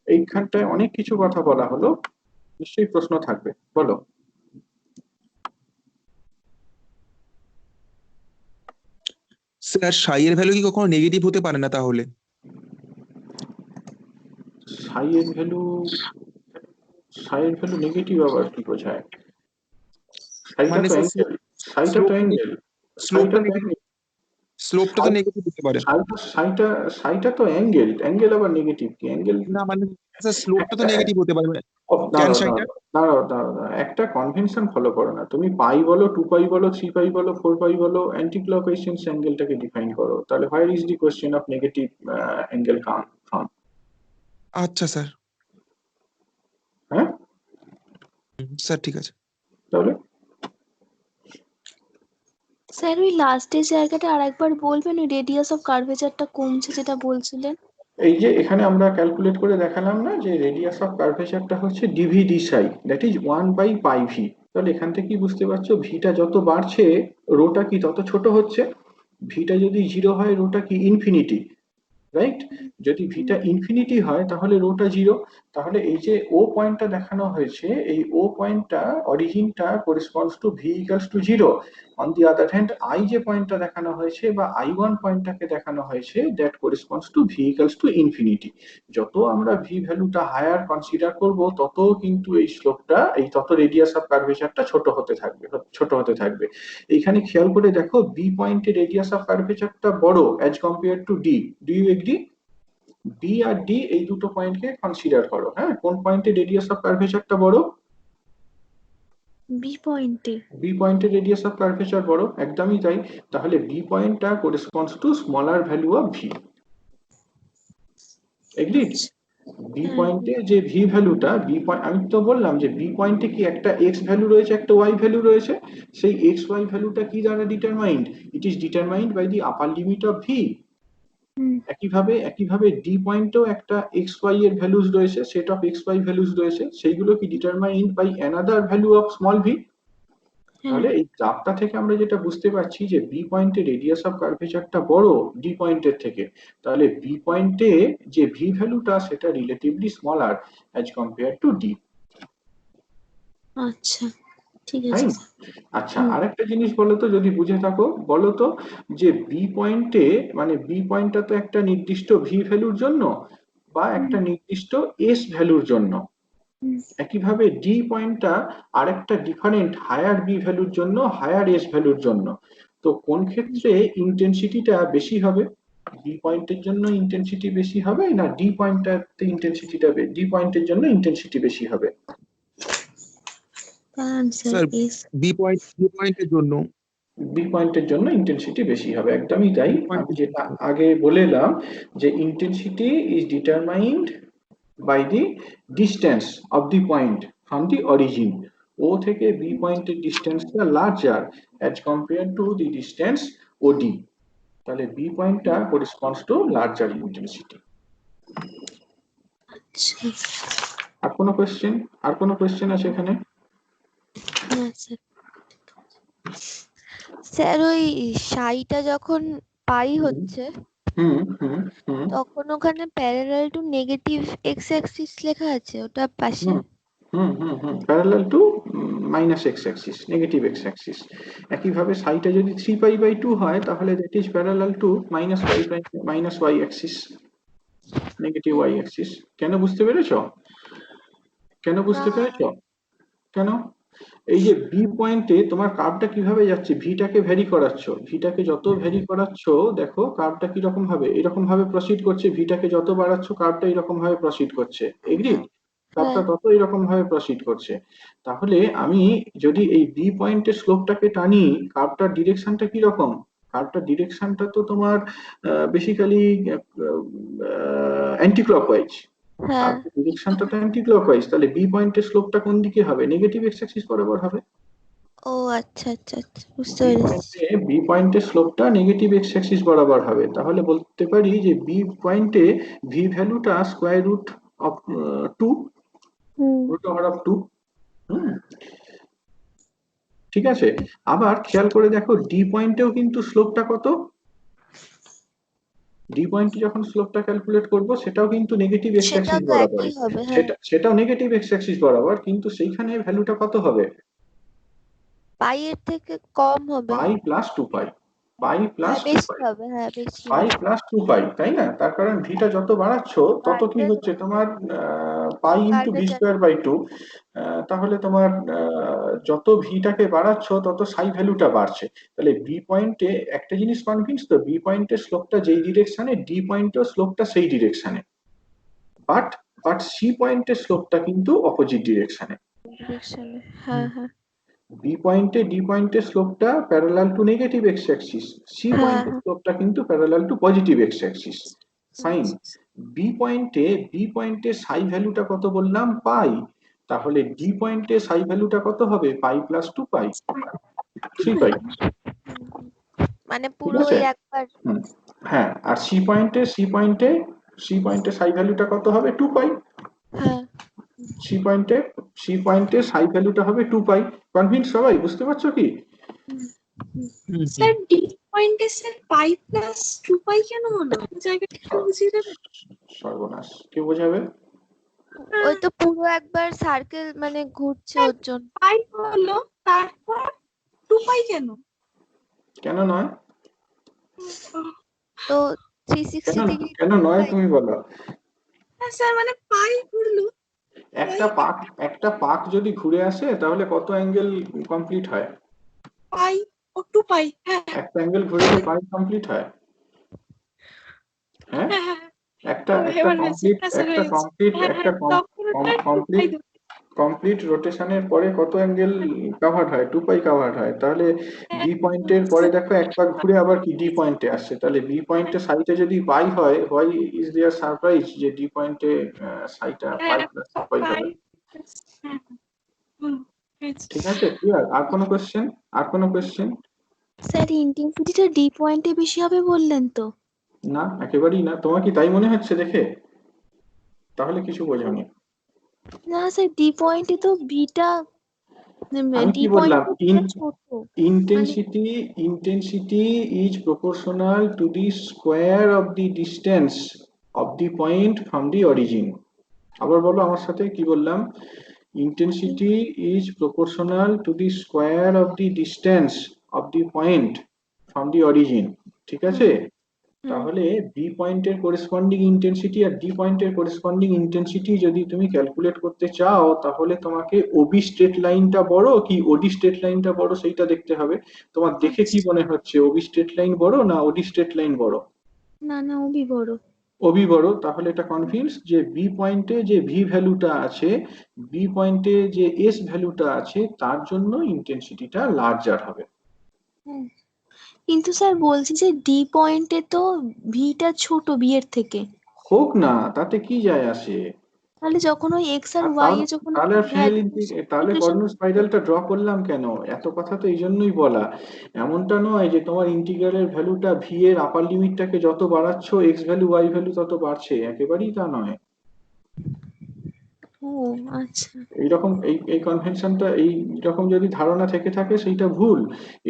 এইখানটায় অনেক কিছু কথা বলা হলো, নিশ্চয়ই প্রশ্ন থাকবে, বলো। স্যার সাই এর ভ্যালু কি কখনো নেগেটিভ হতে পারে না তাহলে? সাই এর ভ্যালু, সাই এর ভ্যালু নেগেটিভ আবার কি বোঝায়? সাইটা মানে তো অ্যাঙ্গেল, সাইটা তো অ্যাঙ্গেল, সাইটা তো অ্যাঙ্গেল, স্লোপটা তো নেগেটিভ হতে পারে সাইটা সাইটা তো অ্যাঙ্গেল, অ্যাঙ্গেল আবার নেগেটিভ কি অ্যাঙ্গেল? না, মানে স্যার স্লোপটা তো নেগেটিভ হতে পারে ট্যান দাঁড়াও সাইটা। দাঁড়াও দাঁড়াও দাঁড়াও, একটা কনভেনশন ফলো করো না তুমি। পাই বলো, 2 পাই বলো, 3 পাই বলো, 4 পাই বলো, অ্যান্টি ক্লকওয়াইজ অ্যাঙ্গেলটাকে ডিফাইন করো, তাহলে where is the question of negative angle come from? আচ্ছা স্যার, হ্যাঁ স্যার ঠিক আছে। তাহলে স্যার ওই লাস্টের জায়গাটা আরেকবার বলবেন, ওই রেডিয়াস অফ কার্ভেচারটা কমছে যেটা বলছিলেন। এই যে এখানে আমরা ক্যালকুলেট করে দেখালাম না যে রেডিয়াস অফ কার্ভেচারটা হচ্ছে DV d Sai, that is 1/পাই V. তাহলে এখান থেকে বুঝতে পারছো ভিটা যত বাড়ছে রোটা কি তত ছোট হচ্ছে। ভিটা যদি জিরো হয় রোটা কি ইনফিনিটি, রাইট? যদি ভিটা ইনফিনিটি হয় তাহলে রোটা জিরো। তাহলে এই যে ও পয়েন্টটা দেখানো হয়েছে, এই ও পয়েন্টটা অরিজিনটা corresponds to v equals to zero. On the other hand I যে পয়েন্টটা দেখানো হয়েছে বা I1 পয়েন্টটাকে দেখানো হয়েছে that corresponds to v equals to infinity. যত আমরা ভি ভ্যালুটা হায়ার কনসিডার করব তত কিন্তু এই স্লোপটা, এই তত রেডিয়াস অফ কার্ভেচারটা ছোট হতে থাকবে, ছোট হতে থাকবে। এইখানে খেয়াল করে দেখো বি পয়েন্টে রেডিয়াস অফ কার্ভেচারটা বড় as compare to D. Do you agree? B আর ডি এই দুটো পয়েন্টকে কনসিডার করো। হ্যাঁ, কোন পয়েন্টে রেডিয়াস অফ কার্ভেচারটা বড়? বি পয়েন্টে। বি পয়েন্টে রেডিয়াস অফ কার্ভেচার বড়, একদমই তাই। তাহলে বি পয়েন্টটা corresponds to smaller value of v. Agreed? B পয়েন্টে যে ভি ভ্যালুটা, বি পয়েন্ট আমি তো বললাম যে বি পয়েন্টে কি একটা এক্স ভ্যালু রয়েছে একটা ওয়াই ভ্যালু রয়েছে, সেই এক্স ওয়াই ভ্যালুটা কি দ্বারা determined? It is determined by the upper limit of v. একইভাবে ডি পয়েন্টেও একটা এক্স ওয়াই এর ভ্যালুস রয়েছে, set of x y values রয়েছে, সেইগুলো কি determined by another value of small v. তাহলে এই গ্রাফটা থেকে আমরা যেটা বুঝতে পারছি যে বি পয়েন্টে রেডিয়াস অফ কার্ভেচারটা বড় ডি পয়েন্টের থেকে, তাহলে বি পয়েন্টে যে ভি ভ্যালুটা সেটা relatively smaller as compare to D. আচ্ছা ঠিক আছে। আচ্ছা, আরেকটা জিনিস বলো তো, যদি বুঝে থাকো বলো তো, যে বি পয়েন্টে মানে বি পয়েন্টটা তো একটা নির্দিষ্ট ভি ভ্যালুর জন্য বা একটা নির্দিষ্ট এস ভ্যালুর জন্য, একইভাবে ডি পয়েন্টটা আরেকটা ডিফারেন্ট হায়ার বি ভ্যালুর জন্য, হায়ার এস ভ্যালুর জন্য। তো কোন ক্ষেত্রে ইন্টেন্সিটিটা বেশি হবে? ডি পয়েন্টের জন্য ইন্টেন্সিটি বেশি হবে না ডি পয়েন্টটাতে ইন্টেন্সিটিটা, ডি পয়েন্টের জন্য ইন্টেন্সিটি বেশি হবে? স্যার বি পয়েন্টের জন্য। বি পয়েন্টের জন্য ইন্টেন্সিটি বেশি হবে, একদমই তাই। আমি যেটা আগে বলেলাম যে intensity is determined by the distance of the point from the origin. O থেকে B পয়েন্টের ডিস্টেন্সটা larger as compared to the distance OD। তাহলে B পয়েন্টটা corresponds to larger intensity। আর কোনো কোশ্চেন? আর কোনো কোশ্চেন আছে এখানে? না স্যার। স্যার ওই সাইটা যখন পাই হচ্ছে তখন ওখানে parallel to negative x axis লেখা আছে, ওটা পাশে parallel to minus x axis, negative x axis. একইভাবে সাইটা যদি 3π/2 হয় তাহলে that is parallel to minus y axis, negative y axis. কেন বুঝতে পেরেছো? কেন বুঝতে পেরেছো? কেন? এই যে বি পয়েন্টে তোমার কার্ভটা কিভাবে যাচ্ছে, ভিটাকে ভ্যারি করাচ্ছ, ভিটাকে যত ভ্যারি করাচ্ছ দেখো কার্ভটা কিরকম ভাবে এরকম ভাবে প্রসিড করছে, ভিটাকে যত বাড়াচ্ছ কার্ভটা এরকম ভাবে প্রসিড করছে, এগ্রিড? কার্ভটা তত এরকম ভাবে প্রসিড করছে। তাহলে আমি যদি এই বি পয়েন্টের স্লোপটাকে টানি, কার্ভটার ডিরেকশনটা কি রকম? কার্ভটার ডিরেকশনটা তো তোমার বেসিক্যালি অ্যান্টি ক্লকওয়াইজ। হ্যাঁ ডিরেকশনটা তো অ্যান্টি ক্লকওয়াইজ, তাহলে বি পয়েন্টের স্লোপটা কোন দিকে হবে? নেগেটিভ এক্স অ্যাক্সিস বরাবর হবে। ও আচ্ছা আচ্ছা আচ্ছা বুঝতে পেরেছি। বি পয়েন্টের স্লোপটা নেগেটিভ এক্স অ্যাক্সিস বরাবর হবে। তাহলে বলতে পারি যে বি পয়েন্টে ভি ভ্যালুটা square root of 2, root over of 2। ঠিক আছে। আবার খেয়াল করে দেখো ডি পয়েন্টেও কিন্তু স্লোপটা কত? ডি পয়েন্টে যখন স্লোপটা ক্যালকুলেট করব সেটাও কিন্তু নেগেটিভ এক্স সেটাও অ্যাক্সিস তো বরাবর, একই হবে, হ্যাঁ। সেটাও নেগেটিভ এক্স অ্যাক্সিস বরাবর, কিন্তু সেইখানে ভ্যালুটা কত হবে? পাই এর থেকে কম হবে, পাই প্লাস 2π, পাই প্লাস হ্যাঁ 2π, বেশি হবে, হ্যাঁ বেশি পাই হবে। প্লাস 2π, তাই না? তার কারণ ভিটা যত বাড়াচ্ছ তত কি বাড়বে হচ্ছে তোমার পাই ইন্টু কার্ভে ভি যাবে। Square by 2। তাহলে তোমার যত ভিটাকে বাড়াচ্ছ তত সাই ভ্যালুটা বাড়ছে। তাহলে বি পয়েন্টে একটা জিনিস কনভিন্স তো, বি পয়েন্টের স্লোপটা যেই ডিরেকশনে, ডি পয়েন্টের স্লোপটা সেই ডিরেকশনে, বাট সি পয়েন্টের স্লোপটা কিন্তু অপোজিট ডিরেকশনে। ডিরেকশনে, হ্যাঁ হ্যাঁ বি পয়েন্টে ডি পয়েন্টের স্লোপটা parallel to negative x axis, C হ্যাঁ পয়েন্টের স্লোপটা কিন্তু parallel to positive x axis. Fine. B পয়েন্টে সাই ভ্যালুটা কত বললাম? পাই। তাহলে ডি পয়েন্টে সাই ভ্যালুটা কত হবে? Pi plus 2π, 3π। মানে ঠিক পুরো আছে। ওই একবার। হ্যাঁ, আর সি পয়েন্টে সাই ভ্যালুটা কত হবে? 2π। হ্যাঁ সি পয়েন্টে সাই ভ্যালুটা হবে 2π। কনভিন্স সবাই? বুঝতে পারছো কি? স্যার ডি পয়েন্টে স্যার পাই প্লাস 2π কেন হলো? জায়গাটা একটু বুঝিয়ে দেবেন? সর্বনাশ, কে বোঝাবে? ওই তো পুরো একবার সার্কেল মানে ঘুরছে ওর জন্য। পাই হলো, তারপর 2π কেন? কেন নয়? তো 360 ডিগ্রি কেন নয় তুমি বলো। হ্যাঁ স্যার, মানে পাই ঘুরলো, একটা পাক যদি ঘুরে আসে তাহলে কত অ্যাঙ্গেল কমপ্লিট হয়? পাই ও 2π। হ্যাঁ একটা অ্যাঙ্গেল ঘুরলে পাই কমপ্লিট হয়? হ্যাঁ, হ্যাঁ হ্যাঁ একটা এবার হয়েছে, হ্যাঁ স্যার হয়েছে। হ্যাঁ হ্যাঁ তখন ওটা 2π কমপ্লিট রোটেশনের পরে কত অ্যাঙ্গেল কভার্ড হয়? 2π কভার্ড হয়। তাহলে বি পয়েন্টের পরে দেখো এক পাক ঘুরে আবার কি ডি পয়েন্টে আসছে, তাহলে বি পয়েন্টে সাইটে যদি পাই হয়, হোয়াই ইজ দেয়ার সারপ্রাইজ যে ডি পয়েন্টে সাইটা পাই প্লাস 2π হবে? ঠিক আছে, ক্লিয়ার? আর কোনো কোশ্চেন? আর কোনো কোশ্চেন? স্যার ইন্টেন্সিটিটা ডি পয়েন্টে বেশি হবে বললেন তো? না, একেবারেই না। তোমার কি তাই মনে হচ্ছে দেখে? তাহলে কিছু বোঝোনি। না স্যার ডি পয়েন্টে তো ভিটা, আমি ডি কি বললাম? পয়েন্টে ভিটা ছোট। Intensity is proportional to the square of the distance of the point from the origin. আবার বলো আমার সাথে, কি বললাম? Intensity is proportional to the square of the distance of the point from the origin. ঠিক আছে। তাহলে বি পয়েন্টের করেসপন্ডিং ইন্টেন্সিটি আর ডি পয়েন্টের করেসপন্ডিং ইন্টেন্সিটি যদি তুমি ক্যালকুলেট করতে চাও, তাহলে তোমাকে ওবি স্ট্রেট লাইনটা বড় কি ওডি স্ট্রেট লাইনটা বড় সেইটা দেখতে হবে। তোমার দেখে কি মনে হচ্ছে, ওবি স্ট্রেট লাইন বড় না ওডি স্ট্রেট লাইন বড়? না না ওবি বড়। ওবি বড়। তাহলে এটা কনফিউজ যে বি পয়েন্টে যে ভি ভ্যালুটা আছে, বি পয়েন্টে যে এস ভ্যালুটা আছে, তার জন্য ইন্টেন্সিটিটা লার্জার হবে। কিন্তু স্যার বলছি যে ডি পয়েন্টে তো ভিটা ছোট বি এর থেকে। হোক না, তাতে কি যায় আসে? তাহলে যখন ওই এক্স আর ওয়াই এ যখন তাহলে কর্নার স্পাইরালটা ড্র করলাম কেন? এত কথা তো এই জন্যই বলা। এমনটা নয় যে তোমার ইন্টিগ্রালের ভ্যালুটা ভি এর আপার লিমিটটাকে যত বাড়াচ্ছ এক্স ভ্যালু ওয়াই ভ্যালু তত বাড়ছে, একেবারেই তা নয়। ও আচ্ছা। এইরকম এই কনভেনশনটা, এই রকম যদি ধারণা থেকে থাকে সেইটা ভুল।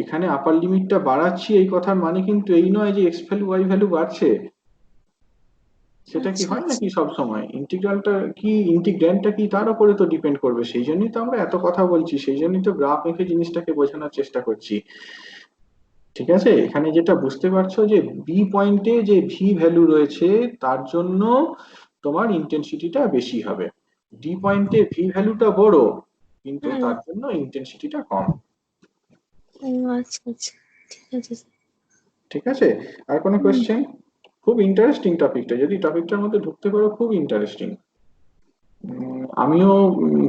এখানে আপার লিমিটটা বাড়াচ্ছি এই কথার মানে কিন্তু এই নয় যে এক্স ভ্যালু ওয়াই ভ্যালু বাড়ছে। সেটা কি আচ্ছা, হয় আচ্ছা। নাকি সব সময়? ইন্টিগ্রালটা কি, ইন্টিগ্র্যান্ডটা কি তার উপরে তো ডিপেন্ড করবে। সেই জন্যই তো আমরা এত কথা বলছি, সেই জন্যই তো গ্রাফ এঁকে জিনিসটাকে বোঝানোর চেষ্টা করছি। ঠিক আছে, এখানে যেটা বুঝতে পারছো যে বি পয়েন্টে যে ভি ভ্যালু রয়েছে তার জন্য তোমার ইন্টেন্সিটিটা বেশি হবে, ডি পয়েন্টে ভি ভ্যালুটা বড় কিন্তু হুম। তার জন্য ইন্টেন্সিটিটা কম। ও আচ্ছা, আচ্ছা, ঠিক আছে। ঠিক আছে, আর কোনো হুম। কোয়েশ্চেন? খুব ইন্টারেস্টিং টপিকটা, যদি টপিকটার মধ্যে ঢুকতে পারো খুব ইন্টারেস্টিং। আমিও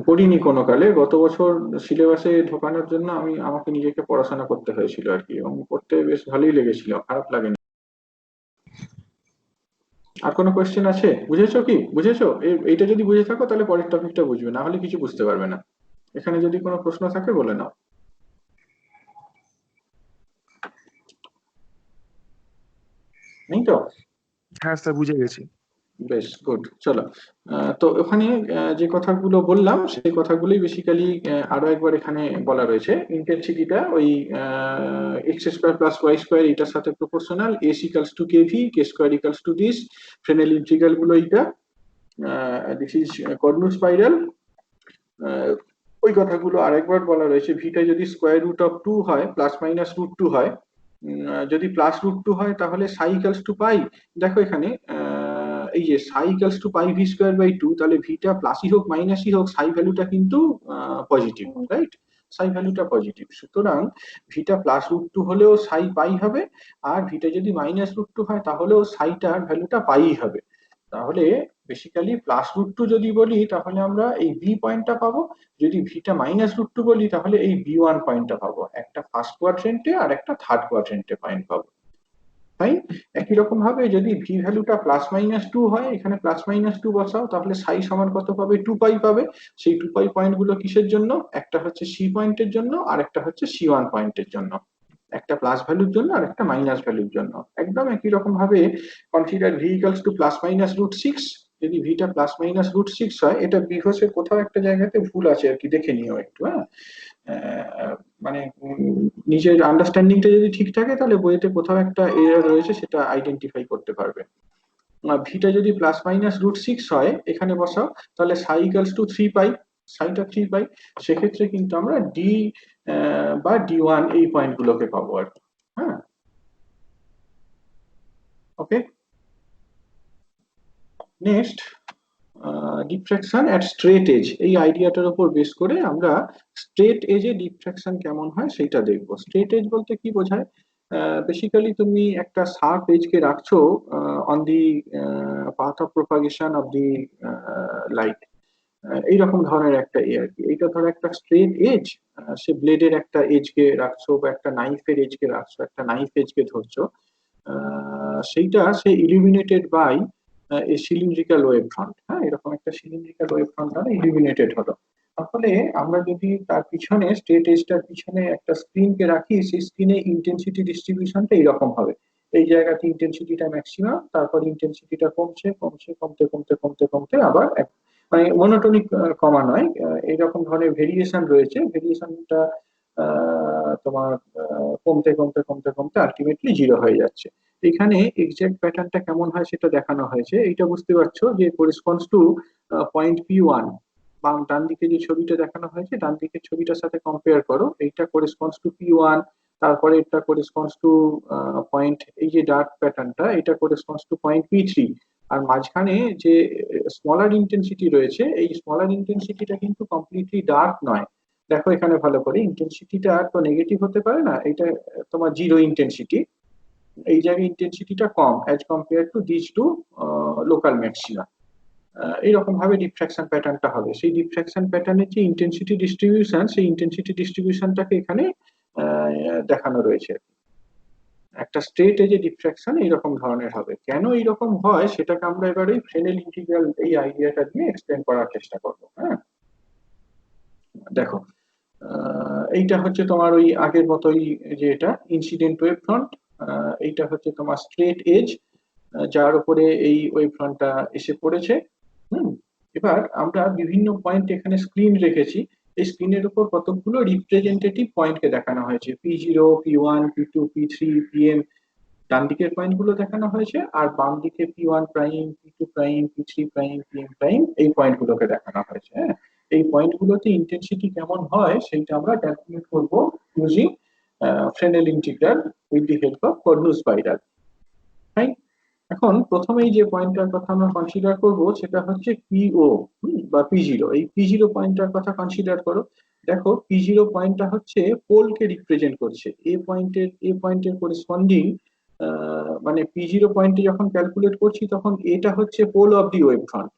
পড়িনি কোনো কালে, গত বছর সিলেবাসে ঢোকানোর জন্য আমাকে নিজেকে পড়াশোনা করতে হয়েছিল আর কি, এবং পড়তে বেশ ভালোই লেগেছিল, খারাপ লাগেনি। আর কোনো কোয়েশ্চেন আছে? বুঝেছো কি? বুঝেছো? এইটা যদি বুঝে থাকো তাহলে পরের টপিকটা বুঝবে, না হলে কিছু বুঝতে পারবে না। এখানে যদি কোনো প্রশ্ন থাকে বলে নাও। নেই তো? হ্যাঁ স্যার, বুঝে গেছি। বেশ গুড, চলো। তো ওখানে যে কথাগুলো বললাম সেই কথাগুলোই বেসিক্যালি আরো একবার এখানে বলা রয়েছে। ইন্টেন্সিটিটা ওই x square plus Y square এটার সাথে proportional, S equals to kv, k square equals to this. Fresnel integral গুলো এইটা, দিস ইজ কর্নু স্পাইরাল। ওই কথাগুলো আরেকবার বলা রয়েছে। ভিটা যদি স্কোয়ার রুট অফ 2 হয়, প্লাস মাইনাস রুট 2 হয়, যদি প্লাস রুট 2 হয় তাহলে সাই ইকালস টু পাই। দেখো এখানে এই যে psi equals to pi v square by 2, তাহলে ভিটা প্লাসই হোক মাইনাসই হোক সাই ভ্যালুটা কিন্তু পজিটিভ, রাইট? সাই ভ্যালুটা পজিটিভ, সুতরাং ভিটা প্লাস রুট 2 হলেও সাই পাই হবে, আর ভিটা যদি মাইনাস রুট 2 হয় তাহলেও সাইটার ভ্যালুটা পাই হবে। তাহলে বেসিক্যালি প্লাস রুট 2 যদি বলি তাহলে আমরা এই বি পয়েন্টটা পাবো, যদি ভিটা মাইনাস রুট 2 বলি তাহলে এই বি ওয়ান পয়েন্টটা পাবো, একটা ফার্স্ট কোয়াড্রেন্টে আর একটা থার্ড কোয়াড্রেন্টে পয়েন্ট পাবো। তাই একই রকম ভাবে যদি ভি ভ্যালুটা প্লাস মাইনাস 2 হয়, এখানে প্লাস মাইনাস 2 বসাও, তাহলে সাই সমান কত পাবে? 2 পাই পাবে। সেই 2 পাই পয়েন্ট গুলো কিসের জন্য? একটা হচ্ছে সি পয়েন্টের জন্য আর একটা হচ্ছে সি ওয়ান পয়েন্টের জন্য, একটা প্লাস ভ্যালুর জন্য আর একটা মাইনাস ভ্যালুর জন্য। একদম একই রকম ভাবে consider v equals to plus minus root 6, যদি ভিটা প্লাস মাইনাস রুট 6 হয়, এটা বিহসে কোথাও একটা জায়গাতে ভুল আছে আর কি, দেখে নিও একটু। হ্যাঁ, মানে নিজের আন্ডারস্ট্যান্ডিংটা যদি ঠিক থাকে তাহলে বইতে কোথাও একটা এরর রয়েছে সেটা আইডেন্টিফাই করতে পারবে। ভিটা যদি প্লাস মাইনাস রুট 6 হয় এখানে বসাও, তাহলে সাই ইকুয়ালস টু 3 পাই, সাইটা 3 পাই। সেক্ষেত্রে কিন্তু আমরা ডি বা ডি ওয়ান এই পয়েন্ট গুলোকে পাবো আর কি। হ্যাঁ, ওকে। নেক্সট, ডিফ্রাকশন এট স্ট্রেট এজ, এই আইডিয়াটার উপর বেস করে আমরা স্ট্রেট এজে ডিফ্রাকশন কেমন হয় সেটা দেখবো। স্ট্রেট এজ বলতে কি বোঝায়? বেসিক্যালি তুমি একটা শার্প এজকে রাখছো on the path of propagation of the light, এইরকম ধরনের একটা আর কি। এইটা ধরো একটা স্ট্রেট এজ, সে ব্লেডের একটা এজকে রাখছো বা একটা নাইফের এজকে রাখছো, একটা নাইফ এজকে ধরছো, সেইটা সে illuminated by a cylindrical wave front. হ্যাঁ, এরকম একটা সিলিন্ড্রিক্যাল ওয়েভ ফ্রন্ট হলো, ইলুমিনেটেড হলো। তাহলে আমরা যদি তার পিছনে স্ট্রেট এজটার পিছনে একটা স্ক্রিনকে রাখি, সেই স্ক্রিনে ইন্টেন্সিটি ডিস্ট্রিবিউশনটা এইরকম হবে। এই জায়গাতে ইন্টেন্সিটিটা ম্যাক্সিমাম, তারপর ইন্টেন্সিটিটা কমছে কমছে কমতে কমতে কমতে কমতে আবার মানে মনোটনিক কমা নয়, এইরকম ধরনের ভেরিয়েশন রয়েছে। ভেরিয়েশনটা তোমার কমতে কমতে কমতে কমতে আলটিমেটলি জিরো হয়ে যাচ্ছে। এখানে এক্সাক্ট প্যাটার্নটা কেমন হয় সেটা দেখানো হয়েছে। এইটা বুঝতে পারছো যে corresponds to point P one, বা ডান দিকে যে ছবিটা দেখানো হয়েছে ডান দিকের ছবিটার সাথে কম্পেয়ার করো, এইটা করেসপন্ডস টু পি ওয়ান, তারপরে এটা করেসপন্ডস টু পয়েন্ট, এই যে ডার্ক প্যাটার্নটা এটা corresponds to point p three, আর মাঝখানে যে স্মলার ইন্টেন্সিটি রয়েছে এই স্মলার ইন্টেন্সিটিটা কিন্তু কমপ্লিটলি ডার্ক নয়। দেখো এখানে ভালো করে, ইন্টেন্সিটিটা তো নেগেটিভ হতে পারে না, এটা তোমার জিরো ইন্টেন্সিটি, এই জায়গায় ইন্টেন্সিটিটা কম as compare to this to local maxima. এইরকম ভাবে ডিফ্রাকশন প্যাটার্নটা হবে। সেই ডিফ্রাকশন প্যাটার্নের যে ইন্টেন্সিটি ডিস্ট্রিবিউশন, সেই ইন্টেন্সিটি ডিস্ট্রিবিউশনটাকে এখানে দেখানো রয়েছে। একটা স্ট্রেট এজে ডিফ্রাকশন এইরকম ধরনের হবে। কেন এইরকম হয় সেটাকে আমরা এবার এই ফ্রেনেল ইন্টিগ্রাল এই আইডিয়াটা দিয়ে এক্সপ্লেন করার চেষ্টা করবো। হ্যাঁ, দেখো এইটা হচ্ছে তোমার ওই আগের মতোই, যে এটা ইনসিডেন্ট ওয়েভ ফ্রন্ট, এইটা হচ্ছে তোমার স্ট্রেট এজ যার উপরে এই ওয়েভ ফ্রন্টটা এসে পড়েছে। হুম, এবার আমরা বিভিন্ন পয়েন্ট এখানে স্ক্রিন রেখেছি, এই স্ক্রিনের উপর কতগুলো রিপ্রেজেন্টেটিভ পয়েন্টকে দেখানো হয়েছে, p zero, p one, p two, p three, p m, ডান দিকের পয়েন্ট গুলো দেখানো হয়েছে, আর বাম দিকে P1 prime, P2 prime, P3 prime, Pm prime এই পয়েন্ট গুলোকে দেখানো হয়েছে। হ্যাঁ, এই পয়েন্ট গুলোতে ইন্টেন্সিটি কেমন হয় সেটা আমরা ক্যালকুলেট করব using Fresnel integral with the help of Cornu spiral. Right, এখন প্রথমেই যে পয়েন্টটার কথা আমরা কনসিডার করব সেটা হচ্ছে PO বা P0। এই P0 পয়েন্টটার কথা কনসিডার করো। দেখো P0 পয়েন্টটা হচ্ছে পোলকে রিপ্রেজেন্ট করছে। এ পয়েন্টের করেসপন্ডিং মানে P0 পয়েন্টে যখন ক্যালকুলেট করছি তখন এটা হচ্ছে pole of the wave front.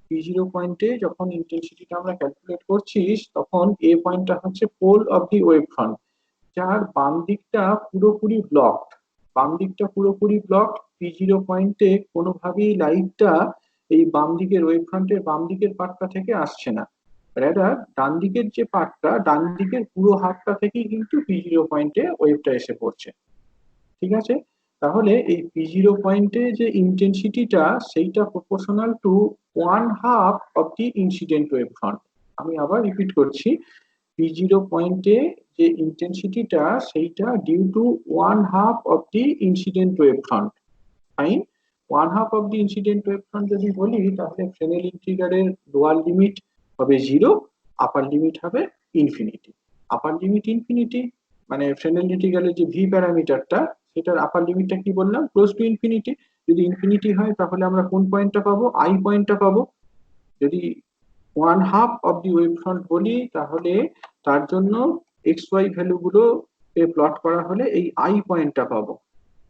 P0 পয়েন্টে যখন ইন্টেন্সিটিটা আমরা ক্যালকুলেট করছি তখন এ পয়েন্টটা হচ্ছে pole of the wave front, যার বাম দিকটা পুরোপুরি ব্লকড। বাম দিকটা পুরোপুরি ব্লকড। P0 পয়েন্টে কোনোভাবেই লাইটটা এই বাম দিকের ওয়েভ ফ্রন্টের বাম দিকের পার্টটা থেকে আসছে না, রাদার ডান দিকের যে পার্টটা, ডান দিকের পুরো হাফটা থেকেই কিন্তু P0 পয়েন্টে ওয়েভটা এসে পড়ছে। ঠিক আছে, তাহলে এই P0 পয়েন্টে যে ইন্টেন্সিটিটা সেইটা proportional to 1/2 of the incident wave front. আমি আবার রিপিট করছি, P0 পয়েন্টে যে ইন্টেন্সিটিটা সেইটা due to 1/2 of the incident wave front. Fine, 1/2 of the incident wave front যদি বলি তাহলে ফ্রেনেল ইন্টিগ্রালের লোয়ার লিমিট হবে 0, আপার লিমিট হবে ইনফিনিটি। আপার লিমিট ইনফিনিটি মানে ফ্রেনেল ইন্টিগ্রালের যে ভি প্যারামিটারটা সেটার আপার লিমিটটা কি বললাম, ক্লোজ টু ইনফিনিটি। যদি ইনফিনিটি হয় তাহলে আমরা কোন পয়েন্টটা পাবো, আই পয়েন্টটা পাবো। যদি 1/2 অফ দি ওয়েভ ফ্রন্ট বলি তাহলে তার জন্য এক্স ওয়াই ভ্যালু গুলো প্লট করা হলে এই আই পয়েন্টটা পাবো।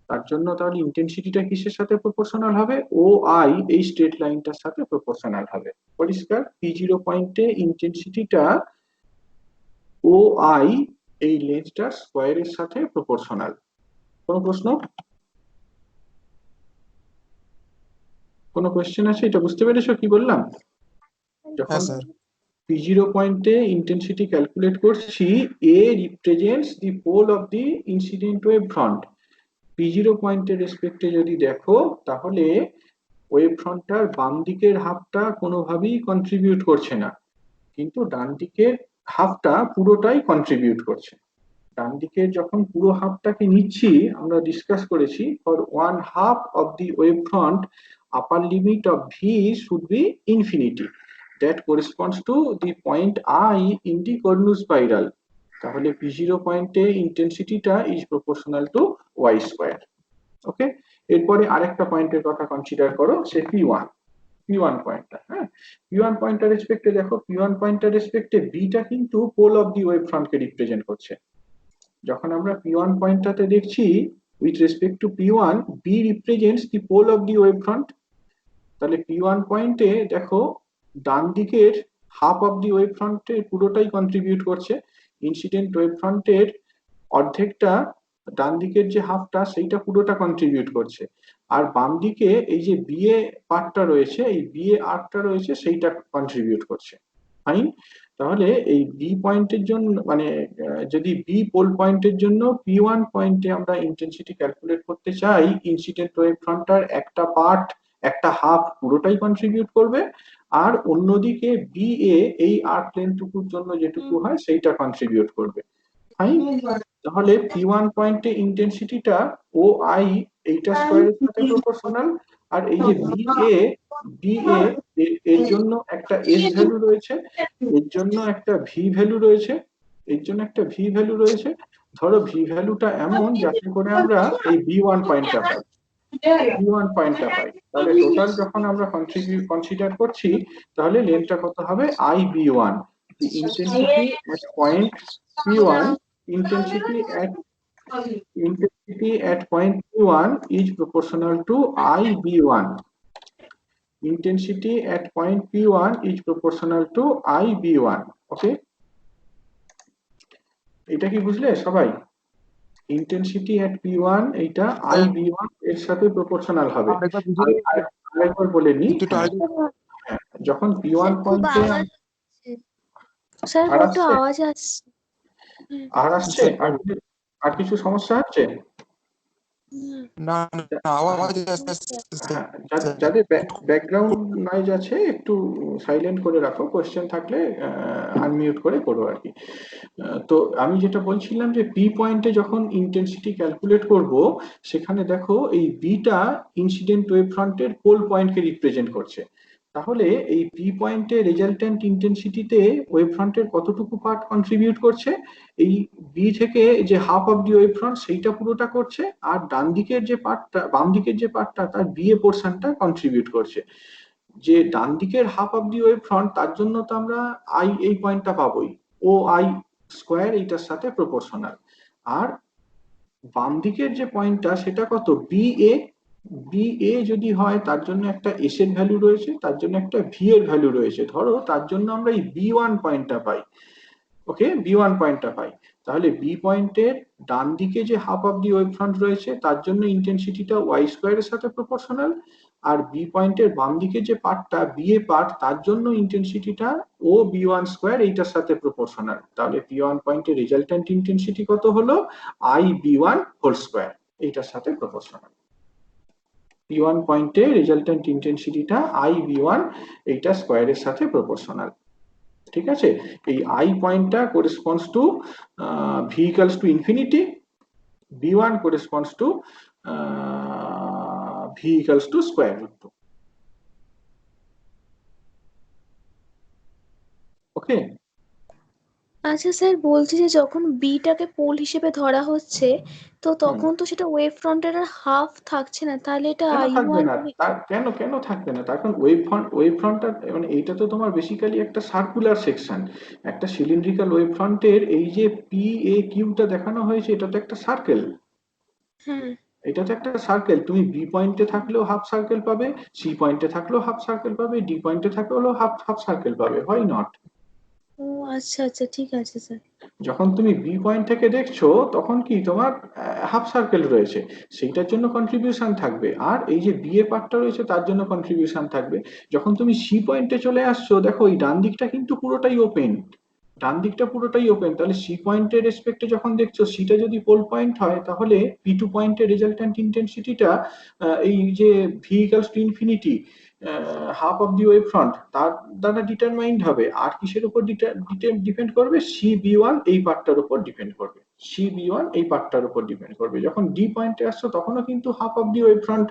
তার জন্য তাহলে ইন্টেন্সিটিটা কিসের সাথে প্রপোর্শনাল হবে, ও আই এই স্ট্রেট লাইনটার সাথে প্রপোর্শনাল হবে। পরিষ্কার, P0 পয়েন্টে ইন্টেন্সিটিটা ও আই এই লেন্থটার স্কয়ারের সাথে প্রপোর্শনাল। কোনো প্রশ্ন, কোনো কোয়েশ্চেন আছে? এটা বুঝতে পেরেছো কি বললাম? যখন P0 পয়েন্টে ইন্টেন্সিটি ক্যালকুলেট করছি, A represents the pole of the incident wave front. P0 পয়েন্টের রেসপেক্টে যদি দেখো তাহলে ওয়েভ ফ্রন্টটার বাম দিকের হাফটা কোনোভাবেই কন্ট্রিবিউট করছে না, কিন্তু ডান দিকের হাফটা পুরোটাই কন্ট্রিবিউট করছে। ডান দিকের যখন পুরো হাফটাকে নিচ্ছি, আমরা ডিসকাস করেছি for 1/2 of the wave front upper limit of v should be infinity, that corresponds to the point I in the Cornu spiral. তাহলে P0 পয়েন্টে ইন্টেন্সিটিটা is proportional to y square. Okay, এরপরে আরেকটা পয়েন্টের কথা কনসিডার করো, সে P1 পয়েন্টটা। হ্যাঁ, P1 পয়েন্টের রেসপেক্টে দেখো, P1 পয়েন্টের রেসপেক্টে বিটা কিন্তু পোল অফ দি ওয়েভ ফ্রন্টকে রিপ্রেজেন্ট করছে। যখন আমরা P1 পয়েন্টটাতে দেখছি with respect to P1, B represents the pole of the wave front. তাহলে P1 পয়েন্টে দেখো ডান দিকের হাফ অফ দি ওয়েভ ফ্রন্টে পুরোটাই কন্ট্রিবিউট করছে, ইনসিডেন্ট ওয়েভ ফ্রন্টের অর্ধেকটা, ডান দিকের যে হাফটা সেইটা পুরোটা কন্ট্রিবিউট করছে, আর বাম দিকে এই যে বিএ পার্টটা রয়েছে, এই বিএ আর্কটা রয়েছে সেইটা কন্ট্রিবিউট করছে। ফাইন, তাহলে এই বি পয়েন্টের জন্য মানে যদি বি পোল পয়েন্টের জন্য P1 পয়েন্টে আমরা ইন্টেন্সিটি ক্যালকুলেট করতে চাই, ইনসিডেন্ট ওয়েভ ফ্রন্টটার একটা পার্ট, একটা হাফ পুরোটাই কন্ট্রিবিউট করবে, আর অন্যদিকে বিএ এই আর্ক লেন্থটুকুর জন্য যেটুকু হয় সেইটা কন্ট্রিবিউট করবে। ফাইন, তাহলে P1 পয়েন্টে ইন্টেন্সিটিটা ও আই এইটা স্কয়ারের সাথে প্রপোর্শনাল, আর এই যে বিএ এর জন্য একটা এস ভ্যালু রয়েছে, এর জন্য একটা ভি ভ্যালু রয়েছে, এর জন্য একটা ভি ভ্যালু রয়েছে। ধরো ভি ভ্যালুটা এমন যাতে করে আমরা এই B1 পয়েন্টটা পাই, B1 পয়েন্টটা পাই। তাহলে টোটাল যখন আমরা কনসিডার করছি তাহলে লেন্থটা কত হবে, IB1। Intensity at point P1, intensity at point P1 is proportional to IB1. Intensity at point P1 is proportional to IB1. Okay, এটা কি বুঝলে সবাই? ইন্টেন্সিটি at P1 এটা IB1 এর সাথে প্রপোর্শনাল হবে। আরেকবার বলে নি, যখন P1 পয়েন্টে স্যার কত আওয়াজ আসছে, আর কিছু সমস্যা হচ্ছে? না আওয়াজ যাদের ব্যাকগ্রাউন্ড নয়েজ আছে একটু সাইলেন্ট করে রাখো, কোশ্চেন থাকলে আনমিউট করে করো আর কি। তো আমি যেটা বলছিলাম যে পি পয়েন্টে যখন ইন্টেন্সিটি ক্যালকুলেট করব, সেখানে দেখো এই বিটা ইনসিডেন্ট ওয়েভ ফ্রন্টের পোল পয়েন্টকে রিপ্রেজেন্ট করছে। তাহলে এই পি পয়েন্টে রেজাল্ট্যান্ট ইন্টেন্সিটিতে ওয়েভ ফ্রন্টের কতটুকু পার্ট কন্ট্রিবিউট করছে, এই বি থেকে যে half of the wave front সেইটা পুরোটা করছে, আর ডান দিকের যে পার্টটা, বাম দিকের যে পার্টটা, তার বি এ পোর্শনটা কন্ট্রিবিউট করছে। যে ডান দিকের half of the wave front, তার জন্য তো আমরা আই এই পয়েন্টটা পাবোই, ও আই স্কোয়ার এইটার সাথে প্রপোর্শনাল। আর বাম দিকের যে পয়েন্টটা সেটা কত, বি এ। বি এ যদি হয় তার জন্য একটা এস এর ভ্যালু রয়েছে, তার জন্য একটা ভি এর ভ্যালু রয়েছে। ধরো তার জন্য আমরা এই বি ওয়ান পয়েন্টটা পাই, ওকে, বি ওয়ান পয়েন্টটা পাই। তাহলে বি পয়েন্টের ডান দিকে যে half of the wave front রয়েছে তার জন্য ইন্টেন্সিটিটা ওয়াই স্কোয়ারের সাথে প্রপোর্শনাল, আর বি পয়েন্টের বাম দিকে যে পার্টটা বি এ পার্ট, তার জন্য ইন্টেন্সিটিটা ও বি ওয়ান স্কোয়ার এইটার সাথে প্রপোর্শনাল। তাহলে বি ওয়ান পয়েন্টের রেজাল্ট্যান্ট ইন্টেন্সিটি কত হলো, I B one whole square এইটার সাথে প্রপোর্শনাল। বি ওয়ান পয়েন্টে রেজাল্ট্যান্ট ইন্টেন্সিটিটা আই বি ওয়ান এইটা স্কোয়ারের সাথে প্রপোর্শনাল। ঠিক আছে, এই আই পয়েন্টটা corresponds to v equals to infinity, B one corresponds to v equals to square root two. Okay, আচ্ছা স্যার, বলছি যে যখন বিটাকে পোল হিসেবে ধরা হচ্ছে, তো তখন তো সেটা ওয়েভ ফ্রন্টের আর হাফ থাকছে না, তাহলে এটা কেন আই থাকবে ওয়ান। না, তার কেন থাকবে না, তার কারণ ওয়েভ ফ্রন্টটা মানে এইটা তো তোমার বেসিক্যালি একটা সার্কুলার সেকশন। একটা সিলিন্ড্রিক্যাল ওয়েভ ফ্রন্টের এই যে পি এ কিউটা দেখানো হয়েছে, এটা তো একটা সার্কেল। হ্যাঁ। এটা তো একটা সার্কেল, তুমি বি পয়েন্টে থাকলেও হাফ সার্কেল পাবে, সি পয়েন্টে থাকলেও হাফ সার্কেল পাবে, ডি পয়েন্টে থাকলেও হাফ হাফ সার্কেল পাবে, হয় নট? ও আচ্ছা আচ্ছা, ঠিক আছে স্যার। যখন তুমি বি পয়েন্ট থেকে দেখছো তখন কি তোমার হাফ সার্কেল রয়েছে, সেইটার জন্য কন্ট্রিবিউশন থাকবে, আর এই যে বি এ পার্টটা রয়েছে তার জন্য কন্ট্রিবিউশন থাকবে। যখন তুমি সি পয়েন্টে চলে আসছো, দেখো এই ডান দিকটা কিন্তু পুরোটাই ওপেন, ডান দিকটা পুরোটাই ওপেন। তাহলে সি পয়েন্টের রেসপেক্টে যখন দেখছো, সিটা যদি পোল পয়েন্ট হয়, তাহলে পি টু পয়েন্টের রেজাল্ট্যান্ট ইন্টেন্সিটিটা এই যে V equals to infinity half of the wave front, তার দ্বারা ডিটারমাইন্ড হবে। আর কিসের উপর ডিপেন্ড করবে, সি বি ওয়ান এই পার্টটার উপর ডিপেন্ড করবে, সি বি ওয়ান এই পার্টটার উপর ডিপেন্ড করবে। যখন ডি পয়েন্টে আসছো তখনও কিন্তু half of the wave front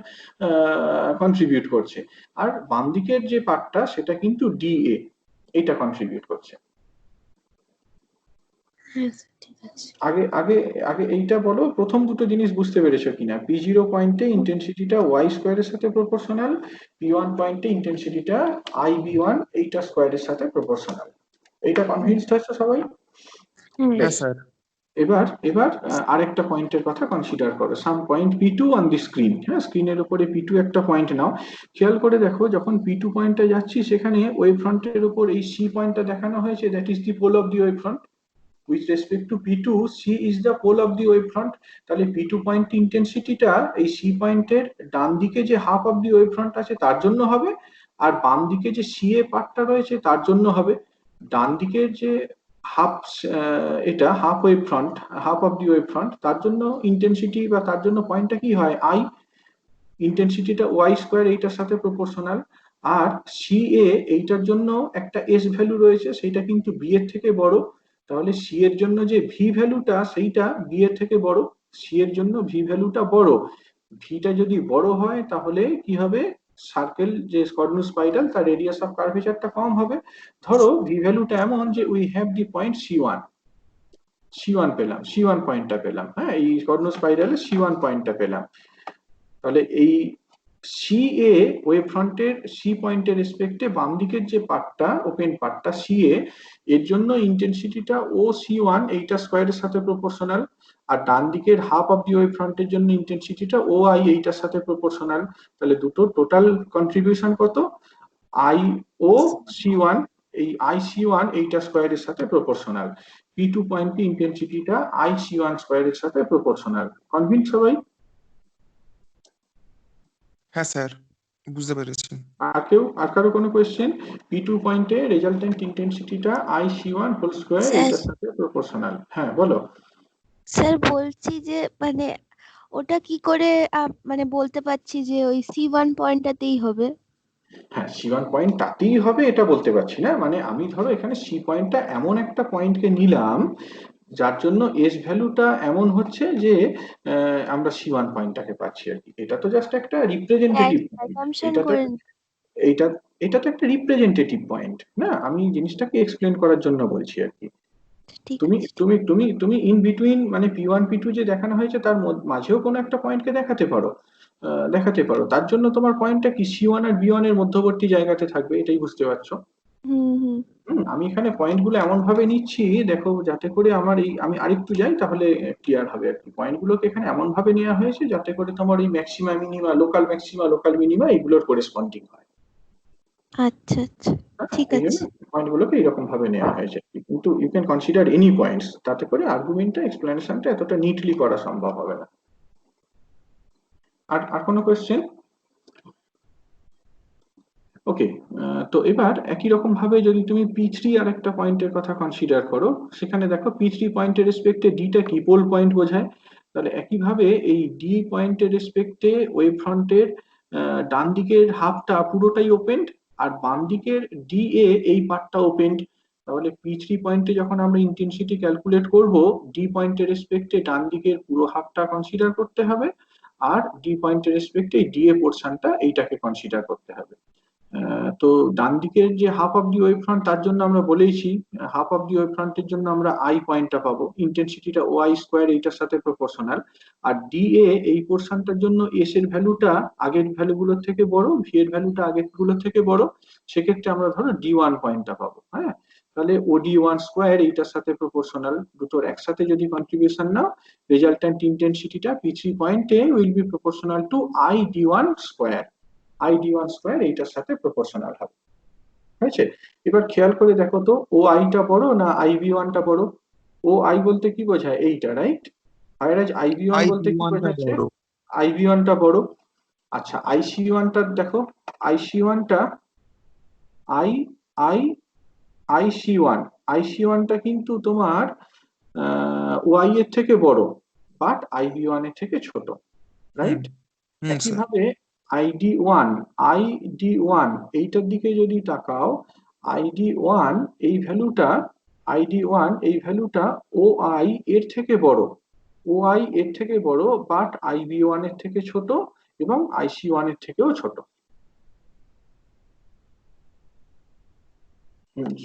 contribute করছে, আর বাম দিকের যে পার্টটা সেটা কিন্তু ডি এ এটা কন্ট্রিবিউট করছে। হ্যাঁ স্যার, ঠিক আছে। আগে আগে আগে এইটা বলো, প্রথম দুটো জিনিস বুঝতে পেরেছো কিনা? পি জিরো পয়েন্টে ইন্টেন্সিটিটা ওয়াই স্কোয়ারের সাথে প্রপোর্শনাল, পি ওয়ান পয়েন্টে ইন্টেন্সিটিটা আই বি ওয়ান এইটা স্কোয়ারের সাথে প্রপোর্শনাল। এইটা কনভিন্সড হয়েছে সবাই? হ্যাঁ। হ্যাঁ স্যার। এবার এবার আরেকটা পয়েন্টের কথা কনসিডার করো, some point P two on the screen. হ্যাঁ, স্ক্রিনের উপরে পি টু একটা পয়েন্ট নাও, খেয়াল করে দেখো যখন পি টু পয়েন্টে যাচ্ছি সেখানে ওয়েভ ফ্রন্টের উপর এই সি পয়েন্টটা দেখানো হয়েছে, that is the pole of the wave front. With respect to P2, C is the pole of the wave front. তাহলে P2 পয়েন্ট ইন্টেন্সিটিটা এই C পয়েন্টের ডান দিকে যে half of the wave front আছে তার জন্য হবে, আর বাম দিকে যে CA পার্টটা রয়েছে তার জন্য হবে। ডান দিকের যে হাফ, এটা half wave front, half of the wave front, তার জন্য ইন্টেন্সিটি বা তার জন্য পয়েন্টটা কি হয়, আই। ইন্টেন্সিটিটা ওয়াই স্কোয়ার এইটার সাথে প্রপোর্শনাল। আর CA এইটার জন্য একটা এস ভ্যালু রয়েছে, সেটা কিন্তু বি এর থেকে বড়। তাহলে সি এর জন্য যে ভি ভ্যালুটা সেইটা বি এর থেকে বড়, সি এর জন্য ভি ভ্যালুটা বড়। ভিটা যদি বড় হয় তাহলে কি হবে, সার্কেল যে কর্নু স্পাইরাল তার রেডিয়াস অফ কার্ভেচারটা কম হবে। ধরো ভি ভ্যালুটা এমন যে we have the point C one পেলাম, সি ওয়ান পয়েন্টটা পেলাম, হ্যাঁ, এই কর্নু স্পাইরালে সি ওয়ান পয়েন্টটা পেলাম। তাহলে এই সি এ ওয়েভ ফ্রন্টের সি পয়েন্টের রেসপেক্টে বাম দিকের যে পার্টটা, ওপেন পার্টটা সি এ, এর জন্য ইন্টেন্সিটিটা ও সি ওয়ান এইটা স্কোয়ারের সাথে প্রপোর্শনাল, আর ডান দিকের হাফ অফ দি ওয়েভ ফ্রন্টের জন্য ইন্টেন্সিটিটা ও আই এইটার সাথে প্রপোর্শনাল। তাহলে দুটো টোটাল কন্ট্রিবিউশন কত, আই ও সি ওয়ান, এই আই সি ওয়ান এইটা স্কোয়ারের সাথে প্রপোর্শনাল। পি টু পয়েন্ট ইন্টেন্সিটিটা আই সি ওয়ান স্কোয়ারের সাথে প্রপোর্শনাল। কনভিন্স সবাই? হ্যাঁ স্যার, বুঝতে পেরেছি। আর কারো কোনো কোয়েশ্চেন? পি টু পয়েন্টে রেজাল্টেন্ট ইন্টেন্সিটিটা I C one whole square sir এইটার সাথে প্রপোর্শনাল। হ্যাঁ বলো। স্যার বলছি যে মানে ওটা কি করে মানে বলতে পারছি যে ওই C1 পয়েন্টটাতেই হবে? হ্যাঁ, C1 পয়েন্ট তাতেই হবে এটা বলতে পারছি না, মানে আমি ধরো এখানে C পয়েন্টটা এমন একটা পয়েন্টকে নিলাম যার জন্য এস ভ্যালুটা এমন হচ্ছে যে আমরা C1 পয়েন্টটাকে পাচ্ছি আর কি। এটা তো জাস্ট একটা রিপ্রেজেন্টেটিভ পয়েন্ট, অ্যাসাম্পশন এটা তো করে এইটা এটা তো একটা রিপ্রেজেন্টেটিভ পয়েন্ট না, আমি জিনিসটাকে এক্সপ্লেন করার জন্য বলছি আর কি। ঠিক তুমি আছে। তুমি তুমি তুমি ইন বিটুইন মানে P1 P2 যে দেখানো হয়েছে তার মাঝেও কোনো একটা পয়েন্টকে দেখাতে পারো, তার জন্য তোমার পয়েন্টটা কি C1 আর B1 এর মধ্যবর্তী জায়গাতে থাকবে, এটাই বুঝতে পারছো? হুম। আমি এখানে পয়েন্টগুলো এমন ভাবে নিচ্ছি দেখো, যাতে করে আমার এই আমি আরেকটু যাই তাহলে ক্লিয়ার হবে আর কি। পয়েন্টগুলোকে এখানে এমন ভাবে নেওয়া হয়েছে যাতে করে তোমার এই ম্যাক্সিমা মিনিমা লোকাল মিনিমা এগুলোর করেসপন্ডিং হয়। আচ্ছা, ঠিক এই জন্য আছে। পয়েন্টগুলোকে এরকম ভাবে নেওয়া হয়েছে, কিন্তু you can consider any points, তাতে করে আর্গুমেন্টটা এক্সপ্লেনেশনটা এতটা নিটলি করা সম্ভব হবে না। আর আর কোনো কোয়েশ্চেন? ওকে, তো এবার একই রকম ভাবে যদি তুমি P3 আর একটা পয়েন্টের কথা কনসিডার করো, সেখানে দেখো P3 পয়েন্টের রেসপেক্টে ডিটা কি পোল পয়েন্ট বোঝায়, তাহলে একইভাবে এই ডি পয়েন্টের রেসপেক্টে ওয়েভ ফ্রন্টের ডান দিকের হাফটা পুরোটাই ওপেন্ড আর বাম দিকের ডি এ এই পার্টটা ওপেন্ড। তাহলে P3 পয়েন্টে যখন আমরা ইন্টেন্সিটি ক্যালকুলেট করব, ডি পয়েন্টের রেসপেক্টে ডান দিকের পুরো হাফটা কনসিডার করতে হবে, আর ডি পয়েন্টের রেসপেক্টে ডি এ পোর্শনটা এইটাকে কনসিডার করতে হবে। তো ডান দিকের যে half of the wave front তার জন্য আমরা বলেইছি হাফ অফ দি ওয়েভ ফ্রন্টের জন্য আমরা আই পয়েন্টটা পাবো, ইন্টেন্সিটিটা ওআই স্কোয়ার এইটার সাথে প্রপোর্শনাল। আর ডি এ এই পোর্শনটার জন্য এস এর ভ্যালুটা আগের ভ্যালুগুলোর থেকে বড়, ভি এর ভ্যালুটা আগের গুলোর থেকে বড়, সেক্ষেত্রে আমরা ধরো D1 পয়েন্টটা পাবো। হ্যাঁ, তাহলে OD1 স্কোয়ার এইটার সাথে প্রপোর্শনাল, দুটোর একসাথে যদি কন্ট্রিবিউশন নাও, রেজাল্ট্যান্ট ইন্টেন্সিটিটা P3 পয়েন্টে will be proportional two ID1 square. ID1 square এইটার সাথে প্রপোর্শনাল হবে। হয়েছে? এবার খেয়াল করে দেখো তো ও আইটা বড় না IB1 টা বড়? ও আই বলতে কি বোঝায় এইটা, রাইট? হায়ারাজ IB1 বলতে কি IB1 টা বোঝাচ্ছে? বড়। IB1 টা বড়। আচ্ছা, IC1 টা দেখো, IC1 টা আই আই IC1 টা কিন্তু তোমার ওয়াই এর থেকে বড়, বাট IB1 এর থেকে ছোট, রাইট? স্যার। একইভাবে আইডি ওয়ান এইটার দিকে যদি তাকাও, আইডি ওয়ান এই ভ্যালুটা ও আই এর থেকে বড়, বাট IB1 এর থেকে ছোট এবং IC1 এর থেকেও ছোট।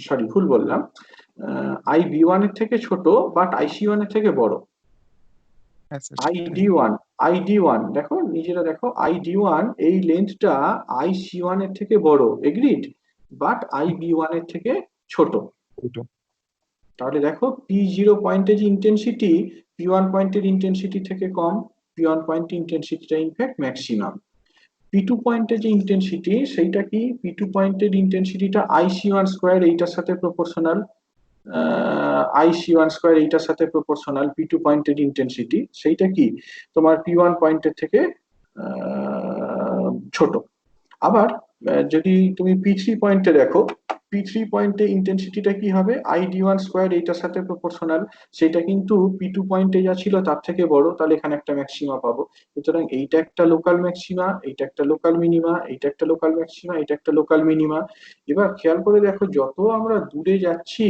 সরি, ভুল বললাম, IB1 এর থেকে ছোট বাট IC1 এর থেকে বড়। আইডি ওয়ান দেখো, নিজেরা দেখো, আইডি ওয়ান এই লেন্থটা IC1 এর থেকে বড়, এগ্রিড, বাট IB1 এর থেকে ছোট। তাহলে দেখো P0 পয়েন্টের যে ইন্টেন্সিটি P1 পয়েন্টের ইন্টেন্সিটি থেকে কম, P1 পয়েন্টের ইন্টেন্সিটিটা ইনফ্যাক্ট ম্যাক্সিমাম। P2 পয়েন্টের যে ইন্টেন্সিটি সেইটা কি, P2 পয়েন্টের ইন্টেন্সিটিটা IC1 স্কোয়ার এইটার সাথে প্রপোর্শনাল, IC1 স্কোয়ার এইটার সাথে প্রপোর্শনাল। P2 পয়েন্টের ইন্টেন্সিটি সেইটা কি তোমার P1 পয়েন্টের থেকে ছোট। আবার যদি তুমি P3 পয়েন্টে দেখো, P3 পয়েন্টে ইন্টেন্সিটিটা কি হবে, ID1 স্কোয়ার এইটার সাথে প্রপোর্শনাল, সেটা কিন্তু P2 পয়েন্টে যা ছিল তার থেকে বড়, তাহলে এখানে একটা ম্যাক্সিমা পাবো। সুতরাং এইটা একটা লোকাল ম্যাক্সিমা, এইটা একটা লোকাল মিনিমা, এইটা একটা লোকাল ম্যাক্সিমা, এটা একটা লোকাল মিনিমা। এবার খেয়াল করে দেখো, যত আমরা দূরে যাচ্ছি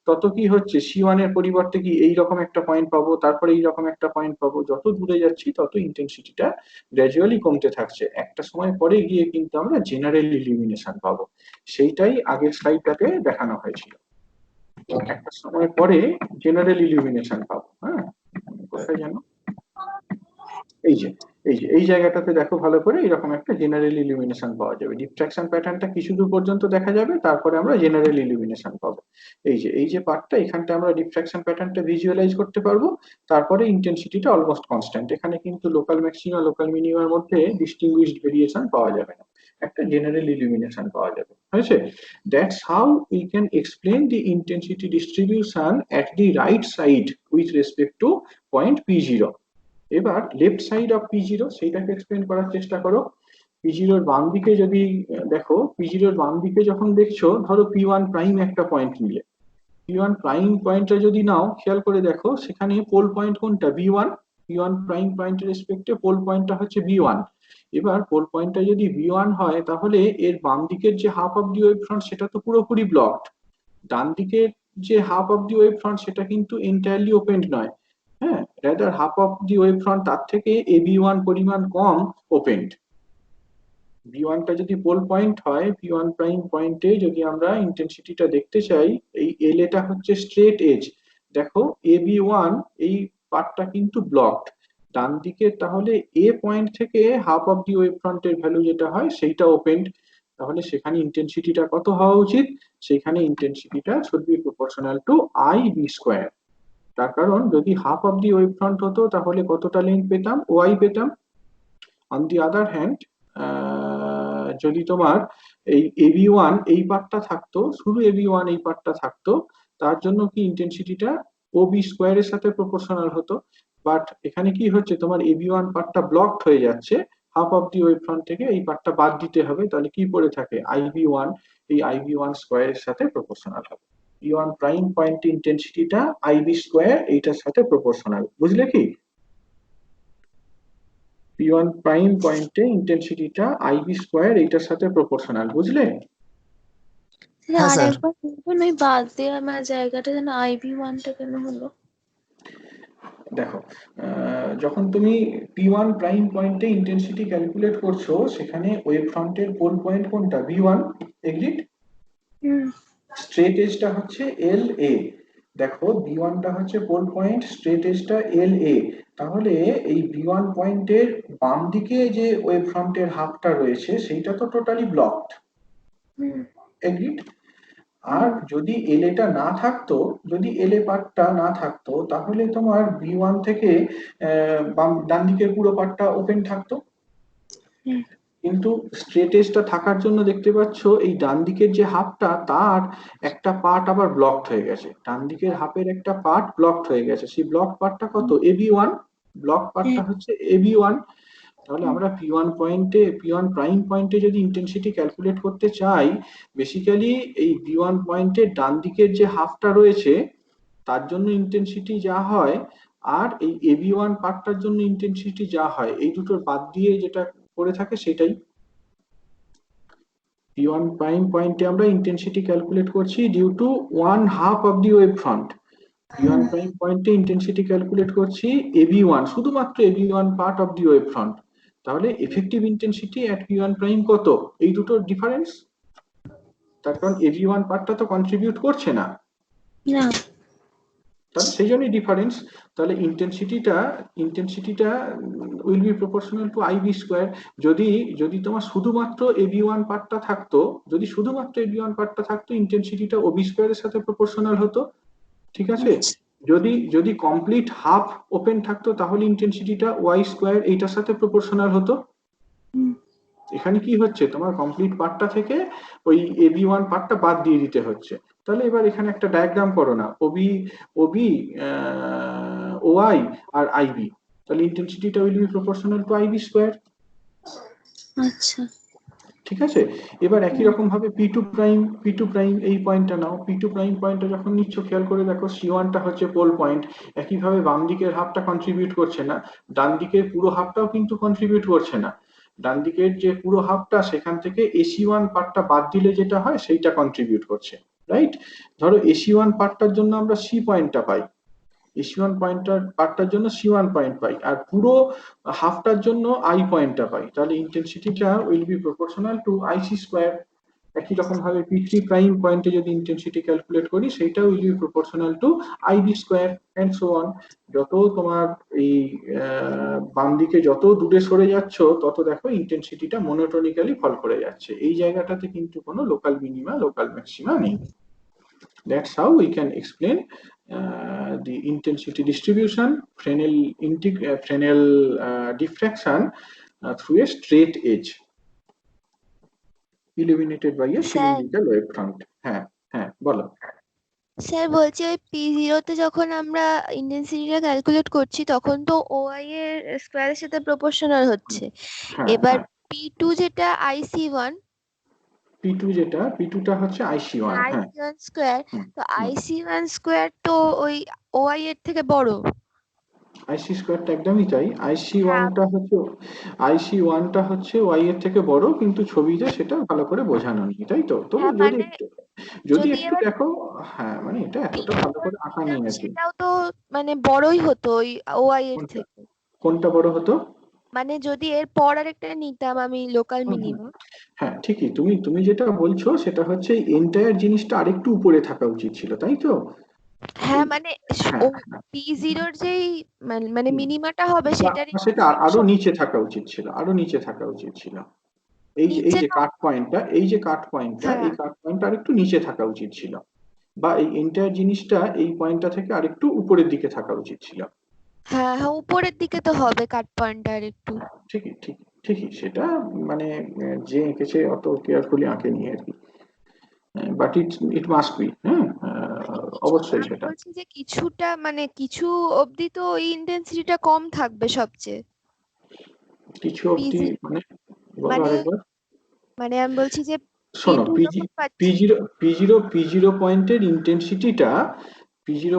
তত কি হচ্ছে, C1 এর পরিবর্তে কি এইরকম একটা পয়েন্ট পাবো, তারপরে এইরকম একটা পয়েন্ট পাবো, যত দূরে যাচ্ছি তত ইন্টেন্সিটিটা গ্র্যাজুয়ালি কমতে থাকছে। একটা সময় পরে গিয়ে কিন্তু আমরা জেনারেল ইলিমিনেশন পাবো, সেইটাই আগের স্লাইডটাতে দেখানো হয়েছিল। একটা সময় পরে জেনারেল ইলিমিনেশন পাবো। হ্যাঁ, কোথায় জানো, এই জায়গাটাতে দেখো ভালো করে, এরকম একটা জেনারেল ইলিমিনেশন পাওয়া যাবে। ডিফ্র্যাকশন প্যাটার্নটা কিছু দূর পর্যন্ত দেখা যাবে, তারপরে আমরা জেনারেল ইলিমিনেশন পাবো। এই যে পার্টটা, এখানটা আমরা ডিফ্র্যাকশন প্যাটার্নটা ভিজুয়ালাইজ করতে পারবো, তারপরে ইন্টেন্সিটিটা অলমোস্ট কনস্ট্যান্ট। এখানে কিন্তু লোকাল ম্যাক্সিমা লোকাল মিনিমার মধ্যে ডিস্টিংগুইশড ভেরিয়েশন পাওয়া যাবে না, একটা জেনারেল ইলিমিনেশন পাওয়া যাবে। হয়েছে? That's how we can explain the intensity distribution at the right side with respect two point P0। এবার লেফট সাইড অফ P0 সেইটাকে এক্সপ্লেন করার চেষ্টা করো। P0 এর বাম দিকে যদি দেখো, P0 এর বাম দিকে যখন দেখছো, ধরো P1 প্রাইম একটা পয়েন্ট নিলে, P1 প্রাইম পয়েন্টটা যদি নাও, খেয়াল করে দেখো সেখানে পোল পয়েন্ট কোনটা, B1, p1 প্রাইম পয়েন্টের রেসপেক্টে পোল পয়েন্টটা হচ্ছে v1। এবার পোল পয়েন্টটা যদি v1 হয় তাহলে এর বাম দিকের যে half of the wave front সেটা তো পুরোপুরি ব্লকড, ডান দিকের যে half of the wave front সেটা কিন্তু এন্টায়ারলি ওপেন্ড নয়। হ্যাঁ, rather half of the wave front তার থেকে ab1 পরিমাণ কম ওপেন্ড। v1 টা যদি পোল পয়েন্ট হয়, v1 প্রাইম পয়েন্টে যদি আমরা ইন্টেন্সিটিটা দেখতে চাই, এই এল এটা হচ্ছে স্ট্রেট এজ। দেখো ab1 এই পার্টটা কিন্তু ব্লকড, ডান দিকে তাহলে এ পয়েন্ট থেকে হাফ অফ দি ওয়েভ ফ্রন্টের ভ্যালু যেটা হয় সেইটা ওপেন্ড। তাহলে সেখানে ইন্টেন্সিটিটা কত হওয়া উচিত? সেখানে ইন্টেন্সিটিটা should be proportional to I B square. তার কারণ যদি half of the wave front হতো তাহলে কতটা লেন্থ পেতাম? ওয়াই পেতাম। অন দি আদার হ্যান্ড যদি তোমার এই ab1 এই পার্টটা থাকতো, শুধু ab1 এই পার্টটা থাকতো, তার জন্য কি ইন্টেন্সিটিটা ob স্কোয়ারের সাথে প্রপোর্শনাল হতো। বাট এখানে কি হচ্ছে, তোমার ab1 পার্টটা ব্লকড হয়ে যাচ্ছে, half of the wave front থেকে এই পার্টটা বাদ দিতে হবে, তাহলে কি পড়ে থাকে ib1, এই ib1 স্কোয়ারের সাথে প্রপোর্শনাল হবে। p1 প্রাইম পয়েন্ট ইন্টেন্সিটিটা ib স্কোয়ার এইটার সাথে প্রপোর্শনাল, বুঝলে কি? p1 প্রাইম পয়েন্টে ইন্টেন্সিটিটা ib স্কোয়ার এইটার সাথে প্রপোর্শনাল, বুঝলে? হ্যাঁ, আর স্যার। একবার বলবেন ওই বাদ দেওয়া আমার জায়গাটা যেন IB1টা কেন হলো? দেখো, যখন তুমি p1 প্রাইম পয়েন্টে ইন্টেন্সিটি ক্যালকুলেট করছো, সেখানে ওয়েভ ফ্রন্টের পোল পয়েন্ট কোনটা? v1, agreed? হুম স্ট্রেট এজটা হচ্ছে এল এ। দেখো b1 টা হচ্ছে পোল পয়েন্ট, স্ট্রেট এজটা এল এ। তাহলে এই b1 পয়েন্টের বাম দিকে যে ওয়েভ ফ্রন্টের হাফটা রয়েছে সেইটা তো টোটালি ব্লকড, হুম এগ্রিড? আর যদি এলএটা না থাকতো, যদি এলএ পার্টটা না থাকতো, তাহলে তোমার b1 থেকে ডান দিকের পুরো পার্টটা ওপেন থাকতো। হুম কিন্তু স্ট্রেট এজটা থাকার জন্য দেখতে পাচ্ছ এই ডান দিকের যে হাফটা তার একটা পার্ট আবার ব্লকড হয়ে গেছে, ডান দিকের হাফের একটা পার্ট ব্লকড হয়ে গেছে। সেই ব্লক পার্টটা কত? ab1, ব্লক পার্টটা হচ্ছে ab1। তাহলে আমরা p1 প্রাইম পয়েন্টে যদি ইন্টেন্সিটি ক্যালকুলেট করতে চাই, বেসিক্যালি এই b1 পয়েন্টের ডান দিকের যে হাফটা রয়েছে তার জন্য ইন্টেন্সিটি যা হয়, আর এই ab1 পার্টটার জন্য ইন্টেন্সিটি যা হয়, এই দুটোর বাদ দিয়ে যেটা করে থাকে সেটাই। p1 প্রাইম পয়েন্টে আমরা ইন্টেন্সিটি ক্যালকুলেট করছি due to one half of the wave front. p1 prime পয়েন্টে ইন্টেন্সিটি ক্যালকুলেট করছি ab1, শুধুমাত্র ab1 part of the wave front. তাহলে effective intensity at p1 prime কত? এই দুটোর ডিফারেন্স। তার কারণ ab1 পার্টটা তো কন্ট্রিবিউট করছে না, না তাহলে সেই জন্যই ডিফারেন্স। তাহলে ইন্টেন্সিটিটা will be proportional to I B square. যদি যদি তোমার শুধুমাত্র ab1 পার্টটা থাকতো, যদি শুধুমাত্র ab1 পার্টটা থাকতো, ইন্টেন্সিটিটা ওবি স্কোয়ারের সাথে প্রপোর্শনাল হতো, ঠিক আছে? যদি যদি কমপ্লিট হাফ ওপেন থাকতো তাহলে ইন্টেন্সিটিটা ওয়াই স্কোয়ার এইটার সাথে প্রপোর্শনাল হতো। এখানে কি হচ্ছে, তোমার কমপ্লিট পার্টটা থেকে ওই ab1 পার্টটা বাদ দিয়ে দিতে হচ্ছে। তাহলে এবার এখানে একটা ডায়াগ্রাম করো না, ওবি ওআই আর আইবি, তাহলে ইন্টেন্সিটিটা will be proportional to I B square. আচ্ছা ঠিক আছে? এবার একই রকম ভাবে p2 প্রাইম এই পয়েন্টটা নাও। p2 প্রাইম পয়েন্টটা যখন নিচ্ছ, খেয়াল করে দেখো c1 টা হচ্ছে পোল পয়েন্ট। একইভাবে বাম দিকের হাফটা কন্ট্রিবিউট করছে না, ডান দিকের পুরো হাফটাও কিন্তু কন্ট্রিবিউট করছে না। ডান দিকের যে পুরো হাফটা, সেখান থেকে ac1 পার্টটা বাদ দিলে যেটা হয় সেইটা কন্ট্রিবিউট করছে, রাইট? ধরো ac1 পার্টটার জন্য আমরা c পয়েন্টটা পাই, ac1 পার্টটার জন্য c1 পয়েন্ট পাই, আর পুরো হাফটার জন্য i পয়েন্টটা পাই। তাহলে ইন্টেন্সিটিটা will be proportional to ic square. একই রকম ভাবে p3 প্রাইম পয়েন্টে যদি ইন্টেন্সিটি ক্যালকুলেট করি, সেটা will be proportional to ib square and so on. যত তোমার এই বাম দিকে যত দূরে সরে যাচ্ছ, তত দেখো ইন্টেন্সিটিটা মনোটোনিক্যালি ফল করে যাচ্ছে। এই জায়গাটাতে কিন্তু কোনো লোকাল মিনিমা লোকাল ম্যাক্সিমা নেই। That's how we can explain the intensity distribution, Fresnel diffraction through a straight edge illuminated by a cylindrical wavefront. হ্যাঁ হ্যাঁ, বলো। স্যার বলছি ওই p0 তে যখন আমরা ইন্টেন্সিটিটা ক্যালকুলেট করছি তখন তো ওআই এর স্কোয়ারের সাথে প্রপোর্শনাল হচ্ছে। হ্যাঁ এবার হ্যাঁ, p2 যেটা IC1, p2 টা হচ্ছে IC1। হ্যাঁ, IC1 স্কোয়ার, হুম, তো হুম। IC1 স্কোয়ার তো ওই ওআই এর থেকে বড়। আইসি স্কোয়ারটা একদমই তাই। আইসি হ্যাঁ ওয়ানটা হচ্ছে ওয়াই এর থেকে বড়, কিন্তু ছবিতে সেটা ভালো করে বোঝানো নেই, তাই তো? তবু হ্যাঁ যদি মানে যদি যদি একটু এবার দেখো, হ্যাঁ মানে এটা এতটা ভালো করে আঁকা নিতাম নেই আর কি। সেটাও তো মানে বড়ই হতো ওই ওয়াই এর কোনটা থেকে। কোনটা বড় হতো? মানে যদি এর পর আরেকটা নিতাম আমি লোকাল হুম, হুম। মিনিমাম। হ্যাঁ ঠিকই, তুমি তুমি যেটা বলছো সেটা হচ্ছে এন্টায়ার জিনিসটা আরেকটু উপরে থাকা উচিত ছিল, তাই তো? হ্যাঁ এই মানে হ্যাঁ ও হ্যাঁ পি জিরোর যেই মানে হুম। মিনিমাটা হবে সেটারই সেটা আরো fraction নিচে থাকা উচিত ছিল, আরো নিচে থাকা উচিত ছিল। এই নিচে যে না। কাট পয়েন্টটা, হ্যাঁ এই কাট পয়েন্টটা আরেকটু নিচে থাকা উচিত ছিল, বা এই এন্টায়ার জিনিসটা এই পয়েন্টটা থেকে আরেকটু উপরের দিকে থাকা উচিত ছিল। হ্যাঁ হ্যাঁ উপরের দিকে তো হবে কাট পয়েন্টটা একটু। ঠিকই ঠিকই ঠিকই, সেটা মানে যে এঁকেছে অত কেয়ারফুলি আঁকেনি আর কি, বাট ইট মাস্ট বি, হ্যাঁ অবশ্যই আমি সেটা। বলছি যে কিছুটা মানে কিছু অবধি তো ওই ইন্টেন্সিটিটা কম থাকবে সবচেয়ে। কিছু অবধি পিজি মানে, বলো মানে আরেকবার। মানে আমি বলছি যে পি শোনো, টু পিজি যখন পাচ্ছি। পি জিরো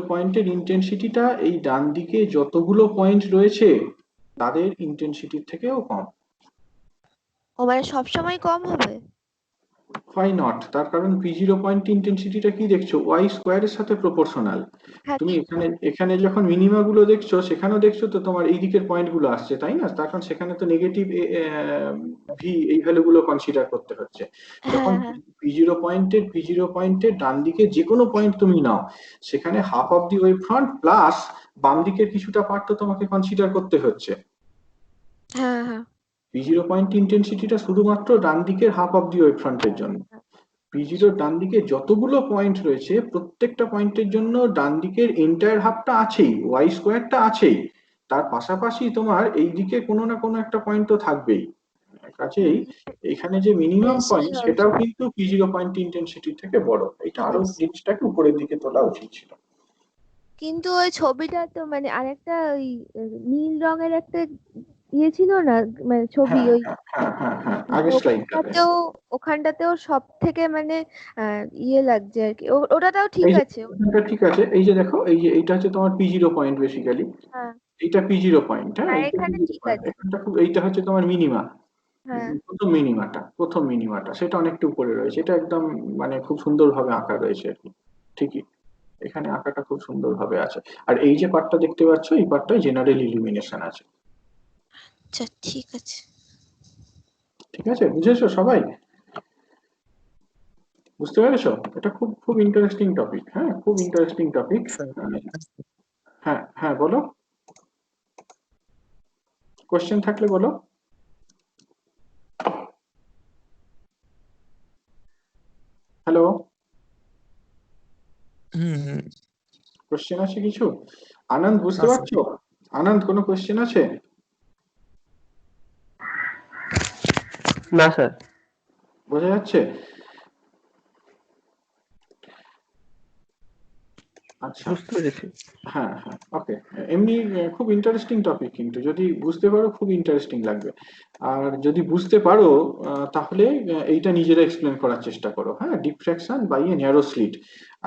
পয়েন্টের ইন্টেন্সিটিটা এই ডান দিকে যতগুলো পয়েন্ট রয়েছে তাদের ইন্টেন্সিটির থেকেও কম। ও মানে সবসময় কম হবে। Why not? তার কারণ পি জিরো পয়েন্ট ইন্টেন্সিটিটা কি দেখছো, ওয়াই স্কোয়ারের সাথে প্রপোর্শনাল। হ্যাঁ তুমি ঠিক এখানে এখানে যখন মিনিমা গুলো দেখছো সেখানেও দেখছো তো তোমার এই দিকের পয়েন্ট গুলো আসছে, তাই না? তার কারণ সেখানে তো নেগেটিভ ভি এই ভ্যালু গুলো কনসিডার করতে হচ্ছে। যখন হ্যাঁ হ্যাঁ পি জিরো পয়েন্টের ডান দিকে যে কোনো পয়েন্ট তুমি নাও, সেখানে half of the wave front plus বাম দিকের কিছুটা পার্ট তো তোমাকে কনসিডার করতে হচ্ছে। হ্যাঁ হ্যাঁ পি জিরো পয়েন্ট ইন্টেন্সিটিটা শুধুমাত্র ডান দিকের হাফ অফ দি ওয়েভ ফ্রন্টের জন্য। পি জিরোর ডান দিকে যতগুলো পয়েন্ট রয়েছে প্রত্যেকটা পয়েন্টের জন্য ডান দিকের এন্টায়ার হাফটা আছেই, ওয়াই স্কোয়ারটা আছেই, তার পাশাপাশি তোমার এই দিকে কোনো না কোনো একটা পয়েন্ট তো থাকবেই। কাজেই এখানে যে মিনিমাম বেশি পয়েন্ট হয়েছে। সেটাও কিন্তু পি জিরো পয়েন্ট ইন্টেন্সিটি থেকে বড়, এটা আরো Yes. জিনিসটাকে উপরের দিকে তোলা উচিত ছিল। কিন্তু ওই ছবিটা তো মানে আরেকটা ওই নীল রঙের একটা ইয়ে ছিল না মানে ছবি হ্যাঁ ওই হ্যাঁ হ্যাঁ হ্যাঁ হ্যাঁ, মানে আগের স্লাইডটাতে। ওখানটাতেও সব থেকে মানে ইয়ে লাগছে আর কি ওটাটাও ঠিক এই যে আছে। এখানটা ঠিক আছে, এই যে দেখো, এই যে এইটা হচ্ছে তোমার পি জিরো পয়েন্ট বেসিক্যালি, হ্যাঁ এইটা পি জিরো পয়েন্ট, হ্যাঁ হ্যাঁ এইটা এখানে পি জিরো ঠিক পয়েন্ট, আছে। এখানটা খুব, এইটা হচ্ছে তোমার মিনিমা। হ্যাঁ প্রথম মিনিমাটা সেটা অনেকটা উপরে রয়েছে, এটা একদম মানে খুব সুন্দরভাবে আঁকা রয়েছে আর কি। ঠিকই, এখানে আঁকাটা খুব সুন্দরভাবে আছে। আর এই যে পার্টটা দেখতে পাচ্ছ, এই পার্টটায় জেনারেল ইলুমিনেশন আছে। আচ্ছা ঠিক আছে। ঠিক আছে, বুঝেছো সবাই? বুঝতে পেরেছো? এটা খুব খুব ইন্টারেস্টিং টপিক, হ্যাঁ খুব ইন্টারেস্টিং টপিক। হ্যাঁ হ্যাঁ বলো, কোশ্চেন থাকলে বলো। হ্যালো, হুম হুম। কোশ্চেন আছে কিছু? আনন্দ বুঝতে হ্যাঁ স্যার। পারছো? আনন্দ কোনো কোশ্চেন আছে? না স্যার। বোঝা যাচ্ছে? আচ্ছা, বুঝতে পেরেছি। হ্যাঁ হ্যাঁ ওকে। এমনি খুব ইন্টারেস্টিং টপিক, কিন্তু যদি বুঝতে পারো খুব ইন্টারেস্টিং লাগবে। আর যদি বুঝতে পারো তাহলে এইটা নিজেরা এক্সপ্লেন করার চেষ্টা করো, হ্যাঁ, diffraction by a narrow slit.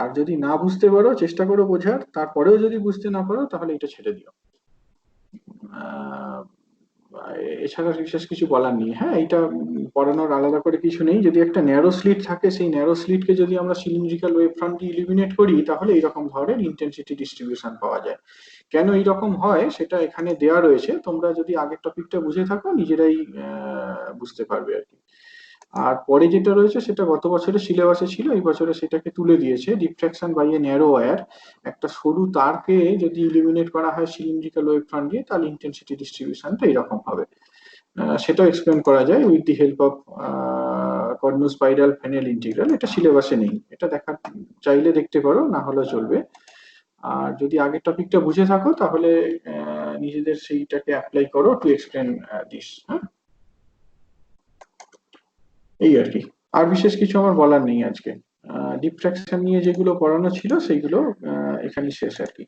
আর যদি না বুঝতে পারো চেষ্টা করো বোঝার, তারপরেও যদি বুঝতে না পারো তাহলে এটা ছেড়ে দিও। আহ, এছাড়া বিশেষ কিছু বলার নেই, হ্যাঁ এটা পড়ানোর আলাদা করে কিছু নেই। যদি একটা ন্যারো স্লিট থাকে, সেই ন্যারো স্লিটকে যদি আমরা সিলিন্ড্রিক্যাল ওয়েভ ফ্রন্ট দিয়ে ইলিমিনেট করি তাহলে এইরকম ধরনের ইন্টেন্সিটি ডিস্ট্রিবিউশন পাওয়া যায়। কেন এইরকম হয় সেটা এখানে দেয়া রয়েছে, তোমরা যদি আগের টপিকটা বুঝে থাকো নিজেরাই বুঝতে পারবে আর কি। আর পরে যেটা রয়েছে সেটা গত বছরের সিলেবাসে ছিল, এই বছরে সেটাকে তুলে দিয়েছে, diffraction by a narrow wire. একটা সরু তারকে যদি ইলিমিনেট করা হয় সিলিন্ড্রিক্যাল ওয়েভ ফ্রন্ট দিয়ে, তাহলে ইন্টেন্সিটি ডিস্ট্রিবিউশনটা এরকম হবে। সেটাও এক্সপ্লেন করা যায় with the help of Cornu spiral Fresnel integral. এটা সিলেবাসে নেই, এটা দেখার চাইলে দেখতে পারো, না হলেও চলবে। আর যদি আগের টপিকটা বুঝে থাকো তাহলে নিজেদের সেইটাকে অ্যাপ্লাই করো টু এক্সপ্লেন দিস, হ্যাঁ এই আর কি। আর বিশেষ কিছু আমার বলার নেই আজকে। ডিফ্র্যাকশন নিয়ে যেগুলো পড়ানো ছিল সেইগুলো এখানেই শেষ আর কি।